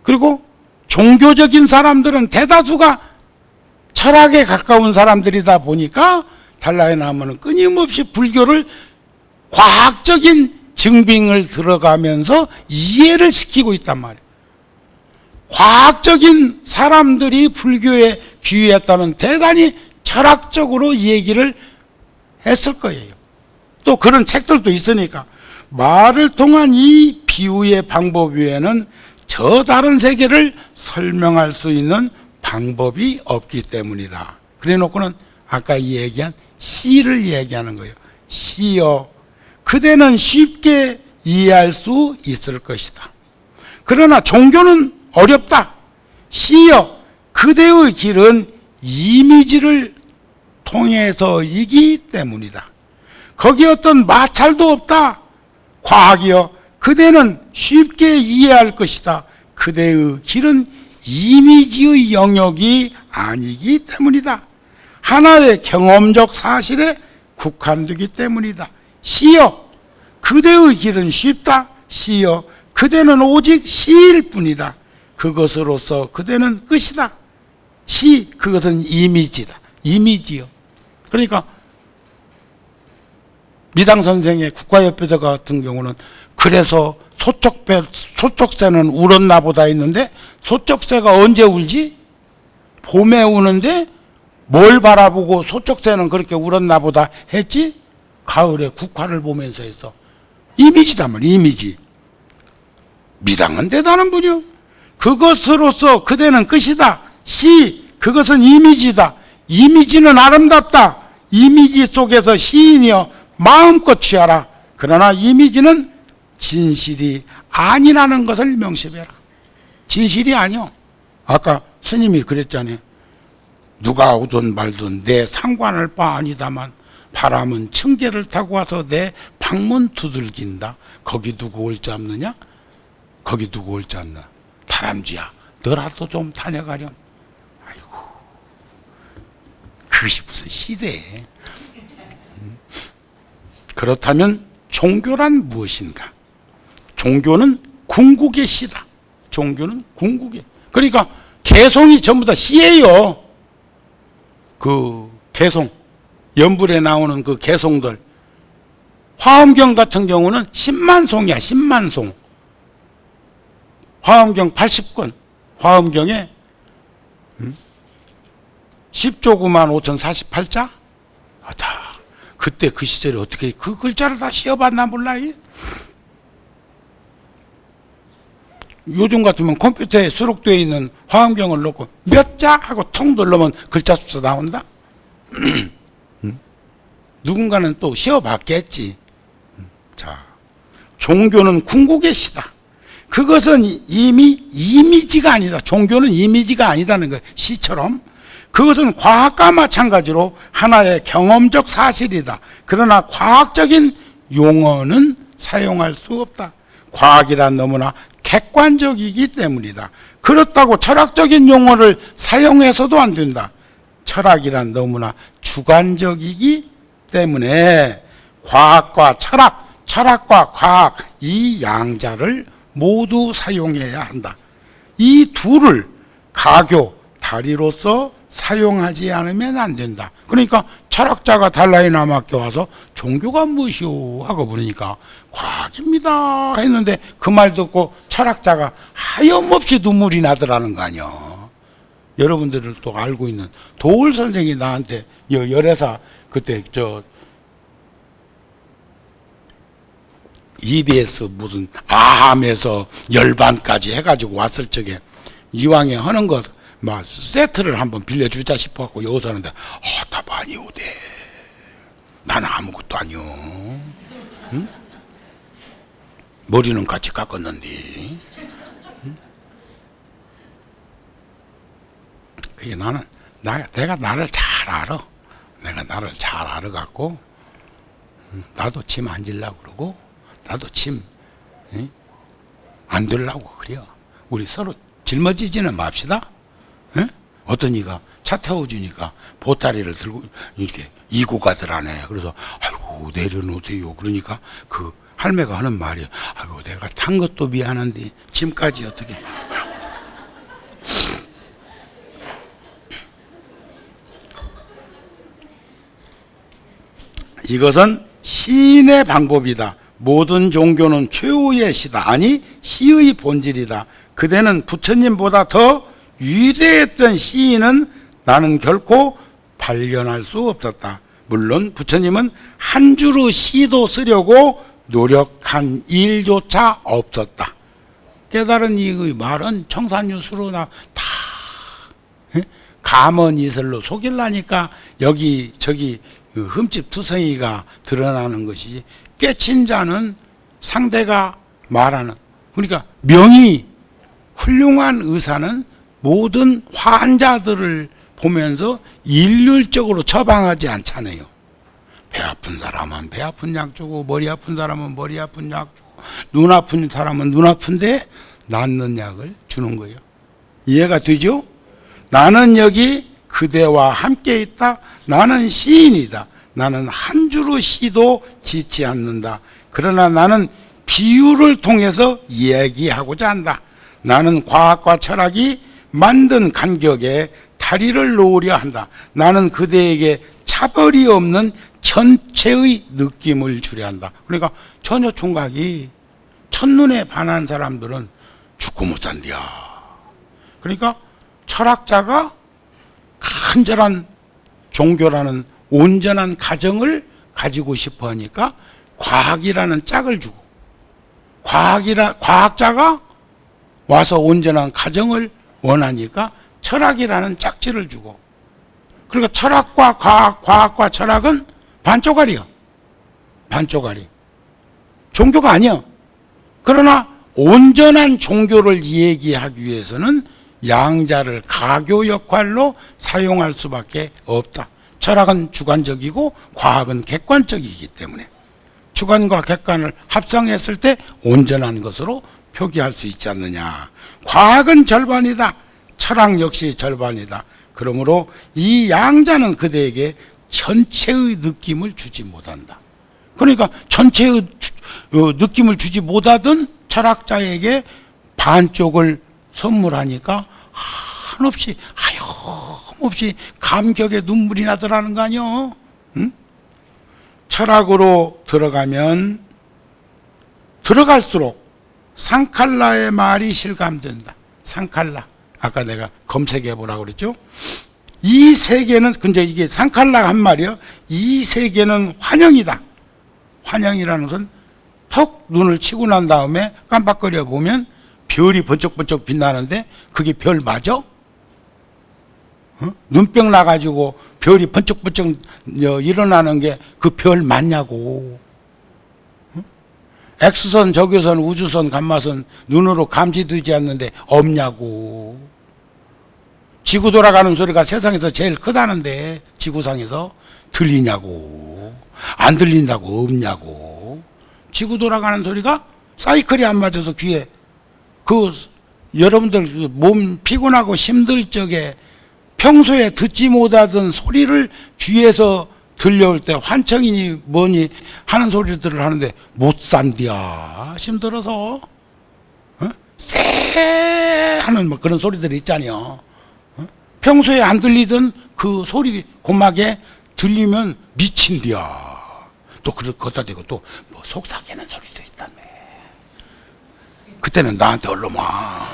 그리고 종교적인 사람들은 대다수가 철학에 가까운 사람들이다 보니까 달라이라마는 끊임없이 불교를 과학적인 증빙을 들어가면서 이해를 시키고 있단 말이에요. 과학적인 사람들이 불교에 귀의했다면 대단히 철학적으로 얘기를 했을 거예요. 또 그런 책들도 있으니까. 말을 통한 이 비유의 방법 외에는 저 다른 세계를 설명할 수 있는 방법이 없기 때문이다. 그래 놓고는 아까 얘기한 시를 얘기하는 거예요. 시여, 그대는 쉽게 이해할 수 있을 것이다. 그러나 종교는 어렵다. 시여, 그대의 길은 이미지를 통해서이기 때문이다. 거기 어떤 마찰도 없다. 과학이여, 그대는 쉽게 이해할 것이다. 그대의 길은 이미지의 영역이 아니기 때문이다. 하나의 경험적 사실에 국한되기 때문이다. 시여, 그대의 길은 쉽다. 시여, 그대는 오직 시일 뿐이다. 그것으로서 그대는 끝이다. 시, 그것은 이미지다. 이미지요. 그러니까 미당 선생의 국가협회자 같은 경우는 그래서 소쩍새는 울었나 보다 했는데 소쩍새가 언제 울지? 봄에 우는데 뭘 바라보고 소쩍새는 그렇게 울었나 보다 했지? 가을에 국화를 보면서 했어. 이미지다 말, 이미지. 미당은 대단한 분이요. 그것으로서 그대는 끝이다. 시, 그것은 이미지다. 이미지는 아름답다. 이미지 속에서 시인이여 마음껏 취하라. 그러나 이미지는 진실이 아니라는 것을 명심해라. 진실이 아니요. 아까 스님이 그랬잖아요. 누가 오든 말든 내 상관할 바 아니다만 바람은 층계를 타고 와서 내 방문 두들긴다. 거기 누구 올 줄 없느냐? 거기 누구 올 줄 없나? 다람쥐야, 너라도 좀 다녀가렴. 아이고, 그것이 무슨 시대에. 그렇다면 종교란 무엇인가? 종교는 궁극의 시다. 종교는 궁극의. 그러니까 개송이 전부 다 시예요. 그 개송, 연불에 나오는 그 개송들. 화엄경 같은 경우는 10만 송이야. 10만 송. 화엄경 80권. 화엄경에 10조 9만 5,048자? 그때 그 시절에 어떻게 그 글자를 다 씌어봤나 몰라. 요즘 같으면 컴퓨터에 수록되어 있는 화엄경을 놓고 몇 자 하고 통 누르면 글자 숫자 나온다. 누군가는 또 씌어봤겠지. 자, 종교는 궁극의 시다. 그것은 이미 이미지가 아니다. 종교는 이미지가 아니다는 거예요. 시처럼. 그것은 과학과 마찬가지로 하나의 경험적 사실이다. 그러나 과학적인 용어는 사용할 수 없다. 과학이란 너무나 객관적이기 때문이다. 그렇다고 철학적인 용어를 사용해서도 안 된다. 철학이란 너무나 주관적이기 때문에 과학과 철학, 철학과 과학 이 양자를 모두 사용해야 한다. 이 둘을 가교, 다리로서 사용하지 않으면 안 된다. 그러니까 철학자가 달라이라마께 와서 종교가 무엇이오 하고 물으니까 과학입니다 했는데 그 말 듣고 철학자가 하염없이 눈물이 나더라는 거 아니야. 여러분들을 또 알고 있는 도울 선생이 나한테 열애사 그때 EBS 무슨 아함에서 열반까지 해가지고 왔을 적에 이왕에 하는 것 막 세트를 한번 빌려주자 싶어갖고 여기서 하는데 답 아니오대. 나는 아무것도 아니오. 응? 머리는 같이 깎았는데. 응? 그게 나는 내가 나를 잘 알아. 내가 나를 잘 알아갖고 나도 침 안 질라고 그러고 나도 침 안 들라고 그래요. 우리 서로 짊어지지는 맙시다. 에? 어떤 이가 차 태워주니까 보따리를 들고 이렇게 이고 가더라네. 그래서 아이고 내려놓으세요. 그러니까 그 할매가 하는 말이 아이고 내가 탄 것도 미안한데 짐까지 어떻게. 이것은 시인의 방법이다. 모든 종교는 최후의 시다. 아니 시의 본질이다. 그대는 부처님보다 더 위대했던 시인은 나는 결코 발견할 수 없었다. 물론 부처님은 한 줄의 시도 쓰려고 노력한 일조차 없었다. 깨달은 이 말은 청산유수로 다 감언이설로 속일라니까 여기 저기 흠집 투성이가 드러나는 것이지 깨친 자는 상대가 말하는 그러니까 명의 훌륭한 의사는 모든 환자들을 보면서 일률적으로 처방하지 않잖아요. 배 아픈 사람은 배 아픈 약 주고 머리 아픈 사람은 머리 아픈 약 주고 눈 아픈 사람은 눈 아픈데 낫는 약을 주는 거예요. 이해가 되죠? 나는 여기 그대와 함께 있다. 나는 시인이다. 나는 한 줄의 시도 짓지 않는다. 그러나 나는 비유를 통해서 얘기하고자 한다. 나는 과학과 철학이 만든 간격에 다리를 놓으려 한다. 나는 그대에게 차별이 없는 전체의 느낌을 주려 한다. 그러니까 전혀 총각이 첫눈에 반한 사람들은 죽고 못 산디야. 그러니까 철학자가 간절한 종교라는 온전한 가정을 가지고 싶어 하니까 과학이라는 짝을 주고 과학자가 와서 온전한 가정을 원하니까 철학이라는 짝지를 주고 그러니까 철학과 과학과 철학은 반쪽알이야. 반쪽알이. 종교가 아니야. 그러나 온전한 종교를 얘기하기 위해서는 양자를 가교 역할로 사용할 수밖에 없다. 철학은 주관적이고 과학은 객관적이기 때문에 주관과 객관을 합성했을 때 온전한 것으로 표기할 수 있지 않느냐. 과학은 절반이다. 철학 역시 절반이다. 그러므로 이 양자는 그대에게 전체의 느낌을 주지 못한다. 그러니까 전체의 느낌을 주지 못하던 철학자에게 반쪽을 선물하니까 한없이 하염없이 감격의 눈물이 나더라는 거 아니요. 응? 철학으로 들어가면 들어갈수록 상칼라의 말이 실감된다. 상칼라. 아까 내가 검색해 보라고 그랬죠? 이 세계는, 근데 이게 상칼라가 한 말이요. 이 세계는 환영이다. 환영이라는 것은 턱 눈을 치고 난 다음에 깜빡거려 보면 별이 번쩍번쩍 빛나는데 그게 별 맞아? 어? 눈병 나가지고 별이 번쩍번쩍 일어나는 게 그 별 맞냐고. 어? X선, 적외선, 우주선, 감마선 눈으로 감지되지 않는데 없냐고. 지구 돌아가는 소리가 세상에서 제일 크다는데 지구상에서 들리냐고. 안 들린다고 없냐고. 지구 돌아가는 소리가 사이클이 안 맞아서 귀에, 여러분들 몸 피곤하고 힘들 적에 평소에 듣지 못하던 소리를 귀에서 들려올 때 환청이니 뭐니 하는 소리들을 하는데 못 산디야. 힘들어서. 어? 쎄 하는 뭐 그런 소리들이 있잖아요. 어? 평소에 안 들리던 그 소리 고막에 들리면 미친디야. 또 그거다 대고 또 뭐 속삭이는 소리도 있다며. 그때는 나한테 얼른 와.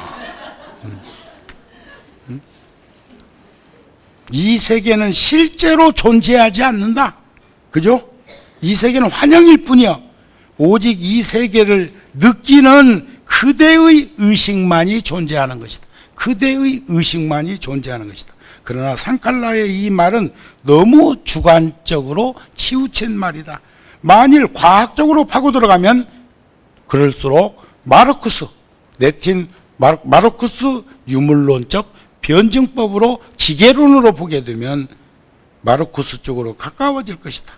이 세계는 실제로 존재하지 않는다. 그죠? 이 세계는 환영일 뿐이야. 오직 이 세계를 느끼는 그대의 의식만이 존재하는 것이다. 그대의 의식만이 존재하는 것이다. 그러나 상칼라의 이 말은 너무 주관적으로 치우친 말이다. 만일 과학적으로 파고 들어가면 그럴수록 마르쿠스, 네틴 마르쿠스 유물론적 변증법으로 기계론으로 보게 되면 마르쿠스 쪽으로 가까워질 것이다.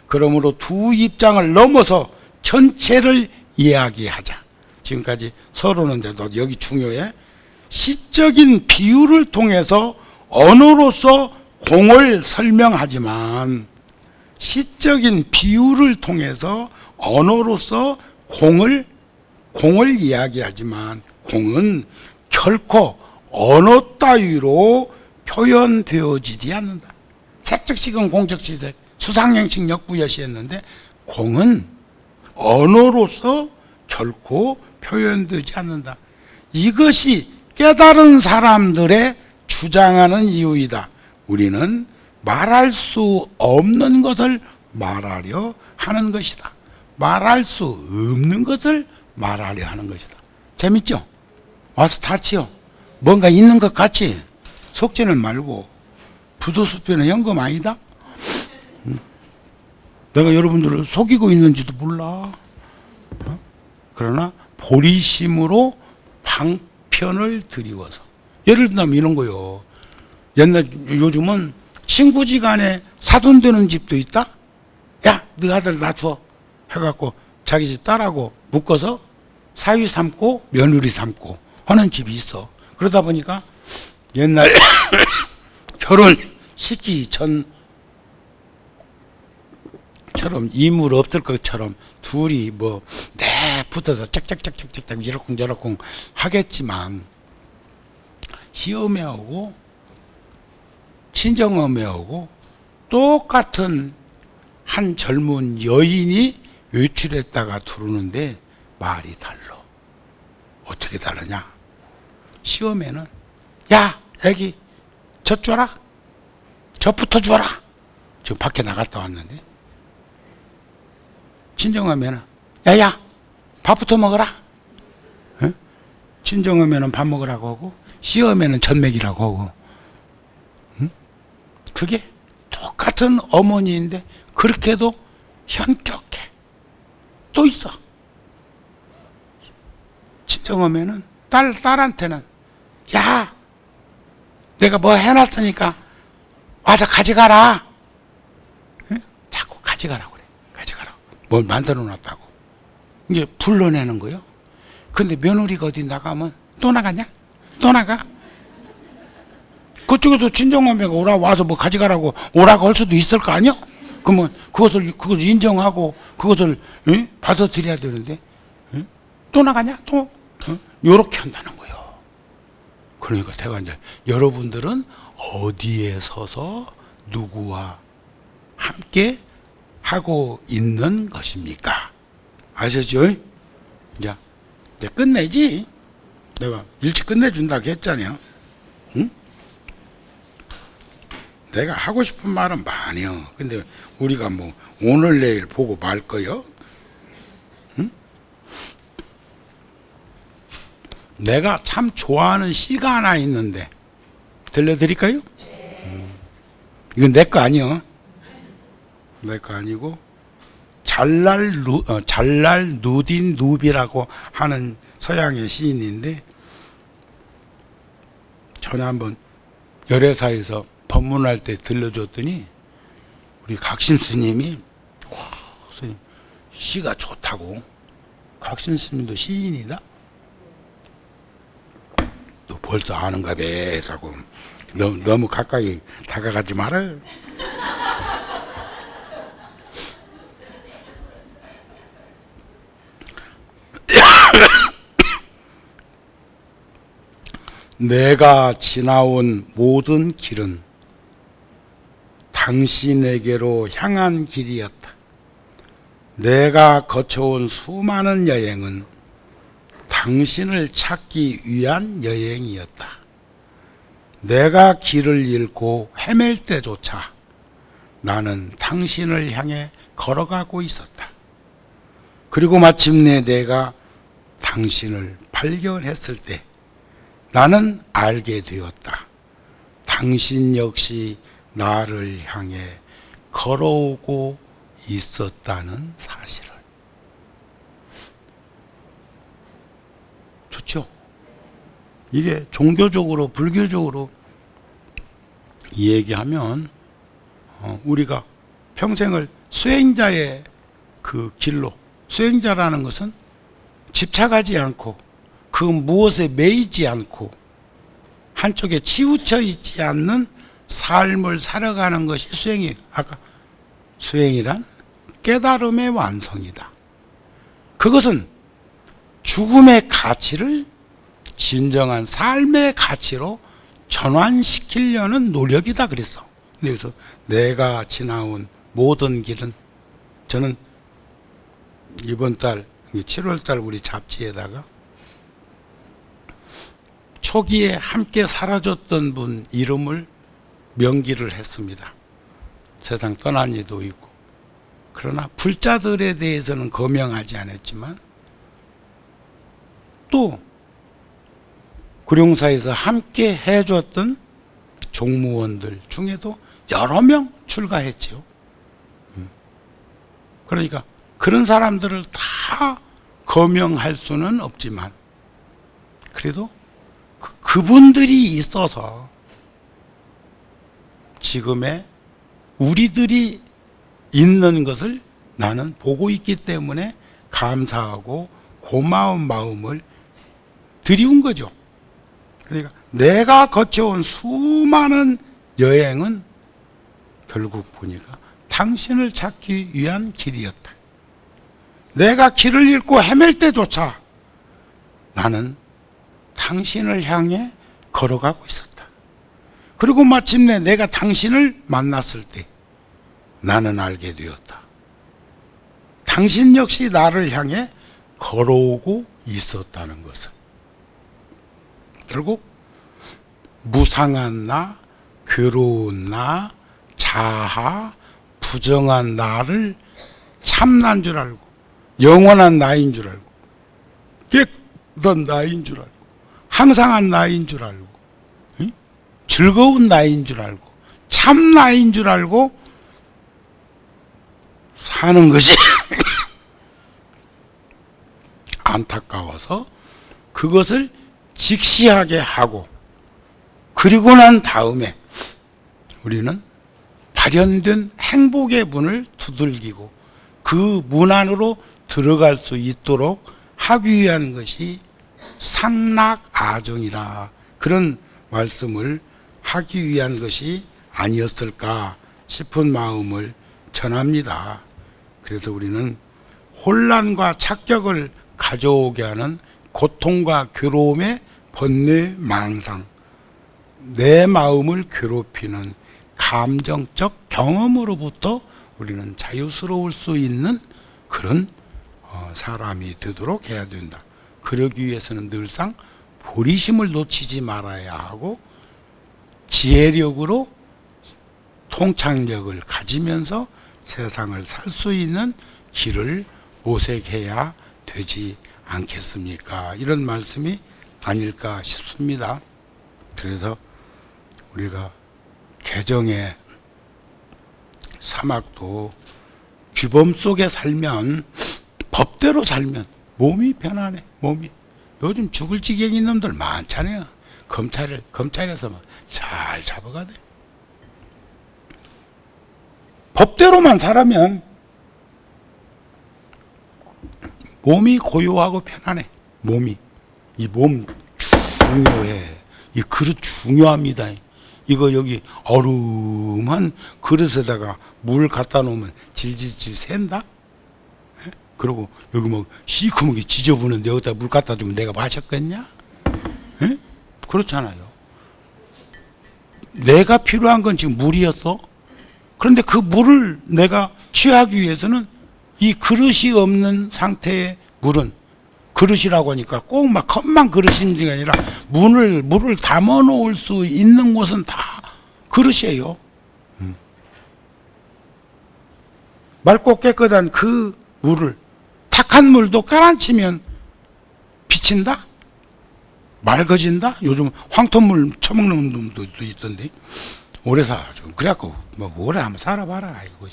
그러므로 두 입장을 넘어서 전체를 이야기하자. 지금까지 서론인데 너 여기 중요해. 시적인 비유를 통해서 언어로서 공을 설명하지만, 시적인 비유를 통해서 언어로서 공을 이야기하지만 공은 결코 언어 따위로 표현되어지지 않는다. 색적식은 공적시색, 수상형식 역부여시했는데 공은 언어로서 결코 표현되지 않는다. 이것이 깨달은 사람들의 주장하는 이유이다. 우리는 말할 수 없는 것을 말하려 하는 것이다. 말할 수 없는 것을 말하려 하는 것이다. 재밌죠? 와서 다치요. 뭔가 있는 것 같지? 속지는 말고. 부도수표는 현금 아니다? 내가 여러분들을 속이고 있는지도 몰라. 그러나 보리심으로 방편을 드리워서. 예를 들면 이런 거요. 요즘은 친구지간에 사돈되는 집도 있다? 야, 네 아들 나 줘. 해갖고 자기 집 딸하고 묶어서 사위 삼고 며느리 삼고 하는 집이 있어. 그러다 보니까 옛날 결혼시키기 전처럼 이물 없을 것처럼 둘이 뭐 붙어서 짝짝짝짝짝 이러쿵저러쿵 하겠지만, 시어매하고 친정어매하고 똑같은 한 젊은 여인이 외출했다가 들어오는데 말이 달라. 어떻게 다르냐? 시어매는 야, 애기 젖 줘라. 젖부터 줘라. 지금 밖에 나갔다 왔는데, 친정어매는 야야 밥부터 먹어라. 응? 친정어매는 밥 먹으라고 하고 시어매는 젖 먹이라고 하고. 응? 그게 똑같은 어머니인데 그렇게도 현격해. 또 있어. 친정어매는 딸한테는 야, 내가 뭐 해놨으니까 와서 가져가라. 응? 자꾸 가져가라고 그래. 가져가라고. 뭘 만들어 놨다고. 이게 불러내는 거예요. 근데 며느리가 어디 나가면 또 나가냐? 또 나가? 그쪽에서 친정어머니가 와서 뭐 가져가라고 오라고 할 수도 있을 거 아니야? 그러면 그것을 인정하고 그것을 받아들여야 되는데 또 나가냐? 또? 요렇게 한다는 거예요. 그러니까 제가 이제 여러분들은 어디에 서서 누구와 함께 하고 있는 것입니까? 아셨죠? 이제 끝내지? 내가 일찍 끝내준다고 했잖아요. 응? 내가 하고 싶은 말은 많이요. 근데 우리가 뭐 오늘 내일 보고 말 거요? 응? 내가 참 좋아하는 시가 하나 있는데 들려드릴까요? 이건 내 거 아니요. 내 거 아니고 잘날 누딘 누비라고 하는 서양의 시인인데, 전에 한번 열애사에서 법문할 때 들려줬더니 우리 각심 스님이 와, 스님 시가 좋다고. 각심 스님도 시인이다. 너 벌써 아는가 봐 하고 너무 가까이 다가가지 말아요. 내가 지나온 모든 길은 당신에게로 향한 길이었다. 내가 거쳐온 수많은 여행은 당신을 찾기 위한 여행이었다. 내가 길을 잃고 헤맬 때조차 나는 당신을 향해 걸어가고 있었다. 그리고 마침내 내가 당신을 발견했을 때 나는 알게 되었다. 당신 역시 나를 향해 걸어오고 있었다는 사실을. 좋죠? 이게 종교적으로, 불교적으로 얘기하면 우리가 평생을 수행자의 그 길로, 수행자라는 것은 집착하지 않고 그 무엇에 매이지 않고 한쪽에 치우쳐 있지 않는 삶을 살아가는 것이 수행이에요. 아까 수행이란 깨달음의 완성이다. 그것은 죽음의 가치를 진정한 삶의 가치로 전환시키려는 노력이다 그랬어. 그래서 내가 지나온 모든 길은, 저는 이번 달 7월 달 우리 잡지에다가 초기에 함께 사라졌던 분 이름을 명기를 했습니다. 세상 떠난 이도 있고. 그러나 불자들에 대해서는 거명하지 않았지만 또 구룡사에서 함께 해줬던 종무원들 중에도 여러 명 출가했지요. 그러니까 그런 사람들을 다 거명할 수는 없지만 그래도 그분들이 있어서 지금의 우리들이 있는 것을 나는 보고 있기 때문에 감사하고 고마운 마음을 드리운 거죠. 그러니까 내가 거쳐온 수많은 여행은 결국 보니까 당신을 찾기 위한 길이었다. 내가 길을 잃고 헤맬 때조차 나는 당신을 향해 걸어가고 있었다. 그리고 마침내 내가 당신을 만났을 때 나는 알게 되었다. 당신 역시 나를 향해 걸어오고 있었다는 것을. 결국 무상한 나, 괴로운 나, 자아, 부정한 나를 참난 줄 알고, 영원한 나인 줄 알고, 깨끗한 나인 줄 알고, 항상한 나인 줄 알고, 즐거운 나인 줄 알고, 참 나인 줄 알고 사는 것이 안타까워서 그것을 직시하게 하고, 그리고 난 다음에 우리는 발현된 행복의 문을 두들기고 그 문 안으로 들어갈 수 있도록 하기 위한 것이 상락아정이라, 그런 말씀을 하기 위한 것이 아니었을까 싶은 마음을 전합니다. 그래서 우리는 혼란과 착격을 가져오게 하는 고통과 괴로움의 번뇌 망상, 내 마음을 괴롭히는 감정적 경험으로부터 우리는 자유스러울 수 있는 그런 사람이 되도록 해야 된다. 그러기 위해서는 늘상 보리심을 놓치지 말아야 하고, 지혜력으로 통찰력을 가지면서 세상을 살 수 있는 길을 모색해야 되지 않겠습니까? 이런 말씀이 아닐까 싶습니다. 그래서 우리가 개정의 사막도 규범 속에 살면, 법대로 살면 몸이 편안해. 몸이. 요즘 죽을 지경인 놈들 많잖아요. 검찰에서 막 잘 잡아가네. 법대로만 살아면 몸이 고요하고 편안해. 몸이. 이 몸 중요해. 이 그릇 중요합니다. 이거 여기 얼음한 그릇에다가 물 갖다 놓으면 질질질 샌다? 그리고 여기 뭐 시커멓게 지저분한데 여기다 물 갖다 주면 내가 마셨겠냐? 에? 그렇잖아요. 내가 필요한 건 지금 물이었어. 그런데 그 물을 내가 취하기 위해서는 이 그릇이 없는 상태의 물은, 그릇이라고 하니까 꼭 막 컵만 그릇인 게 아니라 물을 담아 놓을 수 있는 곳은 다 그릇이에요. 맑고 깨끗한 그 물을, 탁한 물도 깔아치면 비친다? 맑아진다? 요즘 황토물 처먹는 놈도 있던데. 오래 살아가지고. 그래갖고 뭐 오래 한번 살아봐라. 이거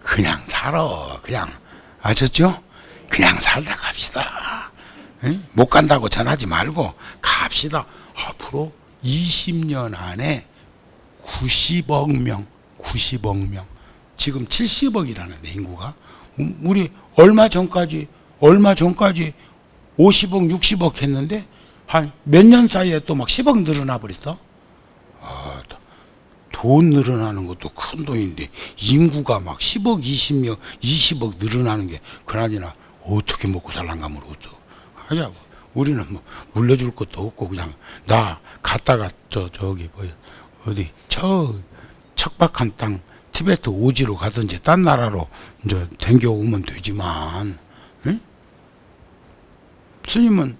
그냥 살아. 그냥. 아셨죠? 그냥 살다 갑시다. 에? 못 간다고 전하지 말고 갑시다. 앞으로 20년 안에 90억 명, 90억 명. 지금 70억이라는데 인구가. 우리 얼마 전까지 50억, 60억 했는데 한 몇 년 사이에 또 막 10억 늘어나 버렸어. 돈 늘어나는 것도 큰 돈인데 인구가 막 10억, 20명, 20억 늘어나는 게 그나저나 어떻게 먹고 살란가 모르겠어. 하자고. 우리는 뭐 물려줄 것도 없고 그냥 나 갔다가 저기 뭐 어디 저 척박한 땅 티베트 오지로 가든지 딴 나라로 이제 댕겨오면 되지만, 응? 스님은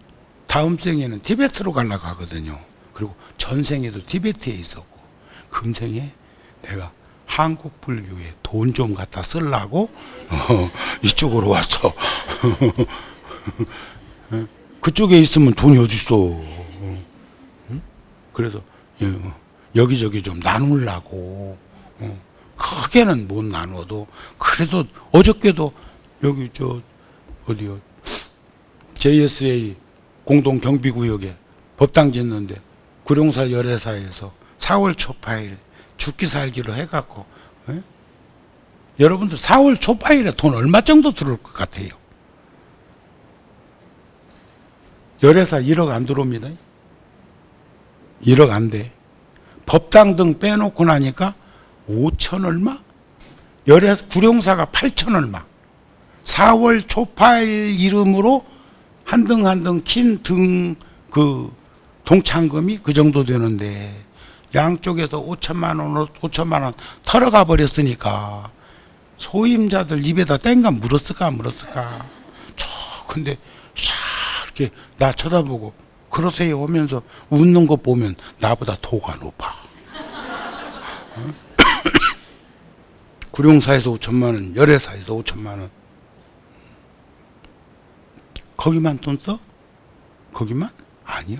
다음 생에는 티베트로 가려고 하거든요. 그리고 전생에도 티베트에 있었고, 금생에 내가 한국 불교에 돈 좀 갖다 쓰려고 이쪽으로 왔어. 그쪽에 있으면 돈이 어딨어. 그래서 여기저기 좀 나누려고. 크게는 못 나눠도 그래도 어저께도 여기 어디요, JSA 공동경비구역에 법당 짓는데 구룡사 열애사에서 4월 초파일 죽기 살기로 해갖고, 여러분들 4월 초파일에 돈 얼마 정도 들어올 것 같아요? 열애사 1억 안 들어옵니다. 1억 안 돼. 법당 등 빼놓고 나니까 5천 얼마? 구룡사가 8천 얼마. 4월 초파일 이름으로 한 등 한 등 킨 등 그 동창금이 그 정도 되는데 양쪽에서 5천만 원 털어가 버렸으니까 소임자들 입에다 땡가 물었을까 안 물었을까. 근데 싹 이렇게 나 쳐다보고 그러세요 하면서 웃는 거 보면 나보다 도가 높아. 구룡사에서 5천만 원, 열애사에서 5천만 원. 거기만 돈 써? 거기만? 아니요.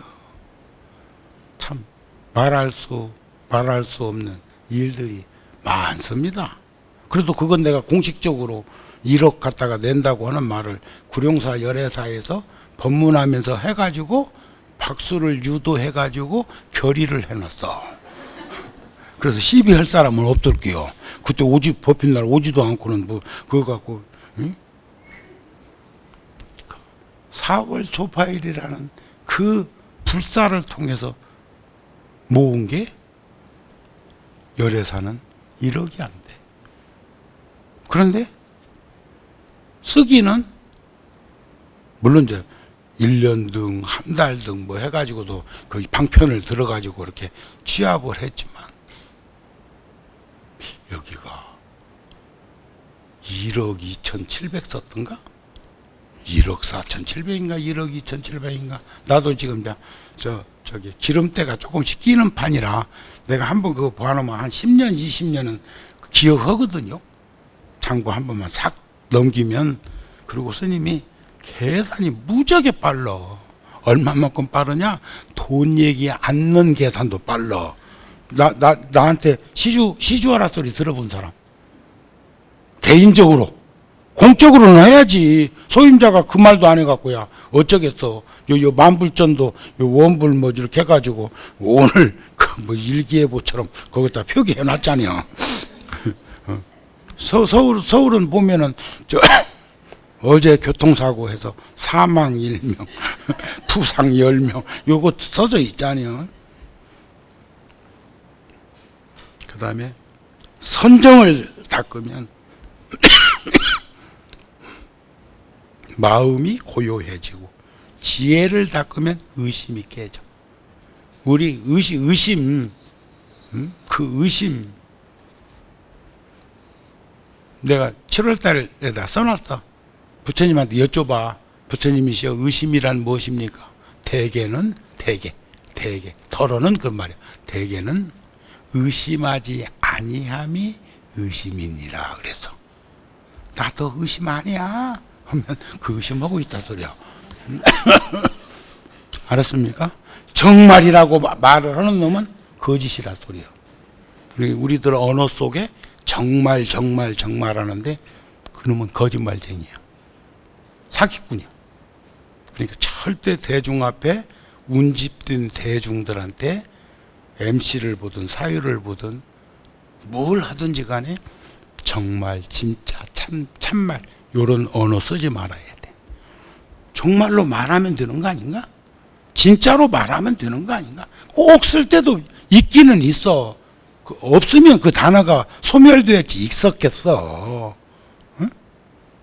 참 말할 수 없는 일들이 많습니다. 그래도 그건 내가 공식적으로 1억 갖다가 낸다고 하는 말을 구룡사 열애사에서 법문하면서 해가지고 박수를 유도해가지고 결의를 해놨어. 그래서 시비할 사람은 없을게요. 그때 법인 날 오지도 않고는 뭐 그거 갖고, 응? 4월 초파일이라는 그 불사를 통해서 모은 게 열애사는 1억이 안 돼. 그런데 쓰기는 물론 이제 1년 등, 한 달 등 뭐 해가지고도 그 방편을 들어가지고 이렇게 취합을 했지만 여기가 1억 2,700 썼던가? 1억 4,700인가 1억 2,700인가? 나도 지금 저기 기름때가 조금씩 끼는 판이라 내가 한번 그거 보아놓으면 한 10년, 20년은 기억하거든요. 장부 한 번만 싹 넘기면. 그리고 스님이 계산이 무지하게 빨라. 얼마만큼 빠르냐? 돈 얘기 않는 계산도 빨라. 나한테 시주하라 소리 들어본 사람. 개인적으로. 공적으로는 해야지. 소임자가 그 말도 안 해갖고야. 어쩌겠어. 요 만불전도 요 원불 뭐 이렇게 해가지고 오늘 그 뭐 일기예보처럼 거기다 표기해놨잖아요. 서울은 보면은 어제 교통사고 해서 사망 1명, 부상 10명 요거 써져 있잖아요. 그 다음에 선정을 닦으면 마음이 고요해지고 지혜를 닦으면 의심이 깨져. 우리 의심, 그 의심 내가 7월달에다 써놨어. 부처님한테 여쭤봐. 부처님이시여 의심이란 무엇입니까? 대개는 대개 덜어는 그 말이야. 대개는 의심하지 아니함이 의심이니라 그래서. 나도 의심 아니야 하면 그 의심하고 있다 소리야. 알았습니까? 정말이라고 말을 하는 놈은 거짓이라 소리야. 우리들 언어 속에 정말 하는데 그놈은 거짓말쟁이야. 사기꾼이야. 그러니까 절대 대중 앞에 운집된 대중들한테 MC를 보든 사유를 보든 뭘 하든지 간에 정말 진짜 참말 요런 언어 쓰지 말아야 돼. 정말로 말하면 되는 거 아닌가? 진짜로 말하면 되는 거 아닌가? 꼭 쓸 때도 있기는 있어. 없으면 그 단어가 소멸되었지 있었겠어. 응?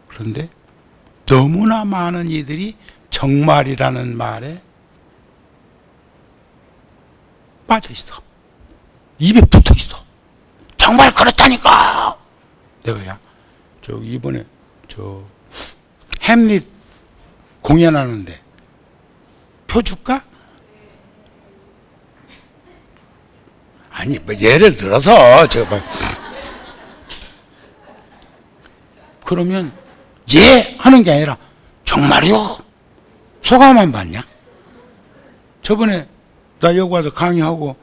그런데 너무나 많은 이들이 정말이라는 말에 빠져 있어. 입에 붙어 있어. 정말 그렇다니까. 내가 이번에 햄릿 공연하는데 표 줄까? 아니 뭐 예를 들어서 그러면 예 하는 게 아니라 정말요? 소감 안 받냐? 저번에 나 여기 와서 강의하고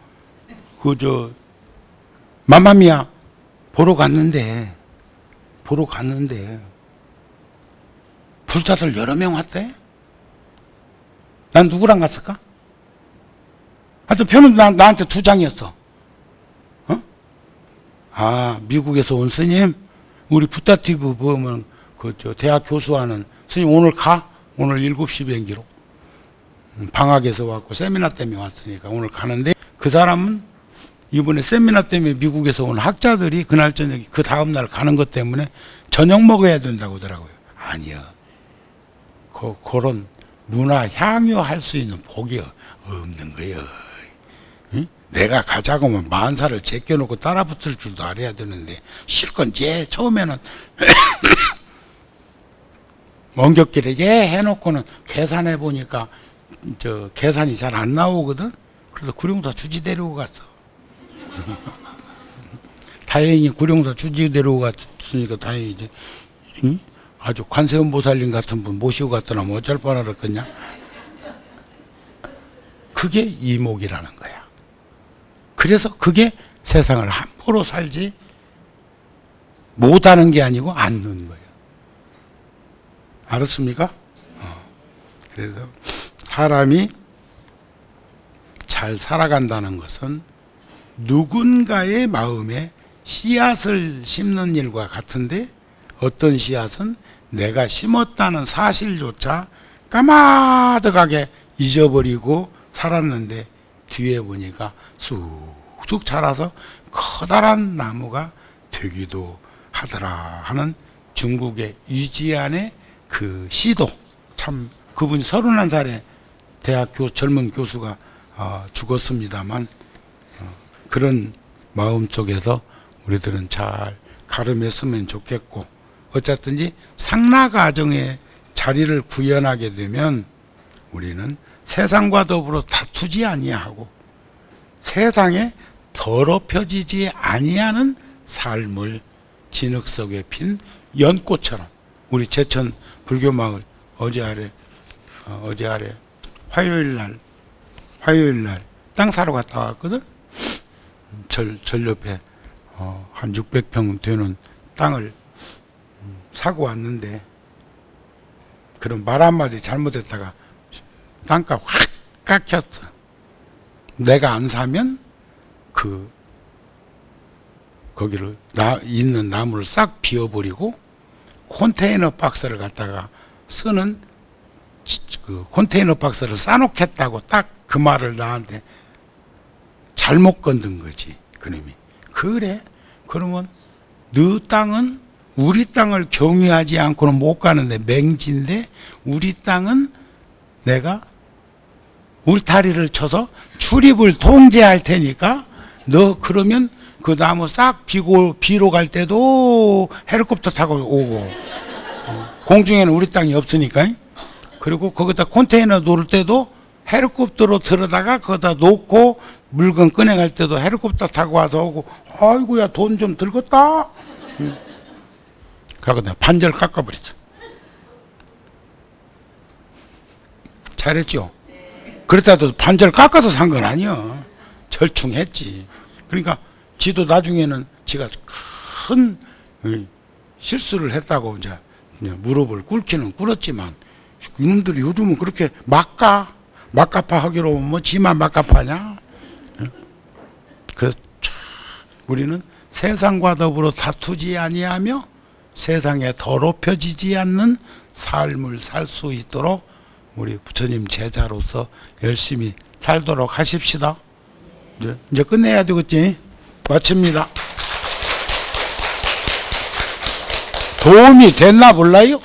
마마미아 보러 갔는데 불자들 여러 명 왔대. 난 누구랑 갔을까? 하여튼 표는 나한테 2장이었어. 미국에서 온 스님, 우리 붓다티브 보면 대학 교수하는 스님 오늘 가? 오늘 7시 비행기로. 방학에서 왔고 세미나 때문에 왔으니까 오늘 가는데 그 사람은 이번에 세미나 때문에 미국에서 온 학자들이 그날 저녁 그 다음날 가는 것 때문에 저녁 먹어야 된다고 하더라고요. 아니요. 그런 문화 향유할 수 있는 복이 없는 거예요. 응? 내가 가자고 하면 만사를 제껴놓고 따라붙을 줄도 알아야 되는데 실컷 처음에는 먼곁길에 해놓고는 계산해 보니까 계산이 잘 안 나오거든. 그래서 구룡사 주지 데리고 갔어. 다행히 구룡사 주지 데리고 갔으니까 다행이지. 응? 아주 관세음보살님 같은 분 모시고 갔더라면 어쩔 뻔하겠냐. 그게 이목이라는 거야. 그래서 그게 세상을 함부로 살지 못하는 게 아니고 않는 거예요. 알았습니까? 그래서 사람이 잘 살아간다는 것은 누군가의 마음에 씨앗을 심는 일과 같은데 어떤 씨앗은 내가 심었다는 사실조차 까마득하게 잊어버리고 살았는데 뒤에 보니까 쑥쑥 자라서 커다란 나무가 되기도 하더라 하는 중국의 유지안의 그 시도. 참 그분이 31살에 대학 젊은 교수가 죽었습니다만 그런 마음 속에서 우리들은 잘 가름했으면 좋겠고, 어쨌든지 상나 가정에 자리를 구현하게 되면 우리는 세상과 더불어 다투지 아니하고 세상에 더럽혀지지 아니하는 삶을 진흙 속에 핀 연꽃처럼. 우리 제천 불교마을 어제 아래 화요일 날 땅 사러 갔다 왔거든. 절 옆에 한 600평 되는 땅을 사고 왔는데, 그런 말 한마디 잘못했다가 땅값 확 깎였어. 내가 안 사면 거기를 있는 나무를 싹 비워버리고 컨테이너 박스를 갖다가 쓰는 그 컨테이너 박스를 싸놓겠다고 딱 그 말을 나한테 잘못 건든 거지, 그놈이. 그래? 그러면 너 땅은 우리 땅을 경유하지 않고는 못 가는데, 맹지인데 우리 땅은 내가 울타리를 쳐서 출입을 통제할 테니까 너 그러면 그 나무 싹 비로 갈 때도 헬리콥터 타고 오고, 공중에는 우리 땅이 없으니까. 그리고 거기다 컨테이너 놓을 때도 헬리콥터로 들어다가 거기다 놓고 물건 꺼내갈 때도 헬리콥터 타고 와서 오고. 아이고야, 돈 좀 들겠다. 그러고 내가 반절 깎아버렸어. 잘했죠? 그렇다도 반절 깎아서 산 건 아니야. 절충했지. 그러니까 지도 나중에는 지가 큰 실수를 했다고 이제 무릎을 꿇기는 꿇었지만, 이놈들이 요즘은 그렇게 막가파 하기로 뭐 지만 막가파냐? 그래서 우리는 세상과 더불어 다투지 아니하며 세상에 더럽혀지지 않는 삶을 살 수 있도록 우리 부처님 제자로서 열심히 살도록 하십시다. 이제 끝내야 되겠지? 마칩니다. 도움이 됐나 몰라요?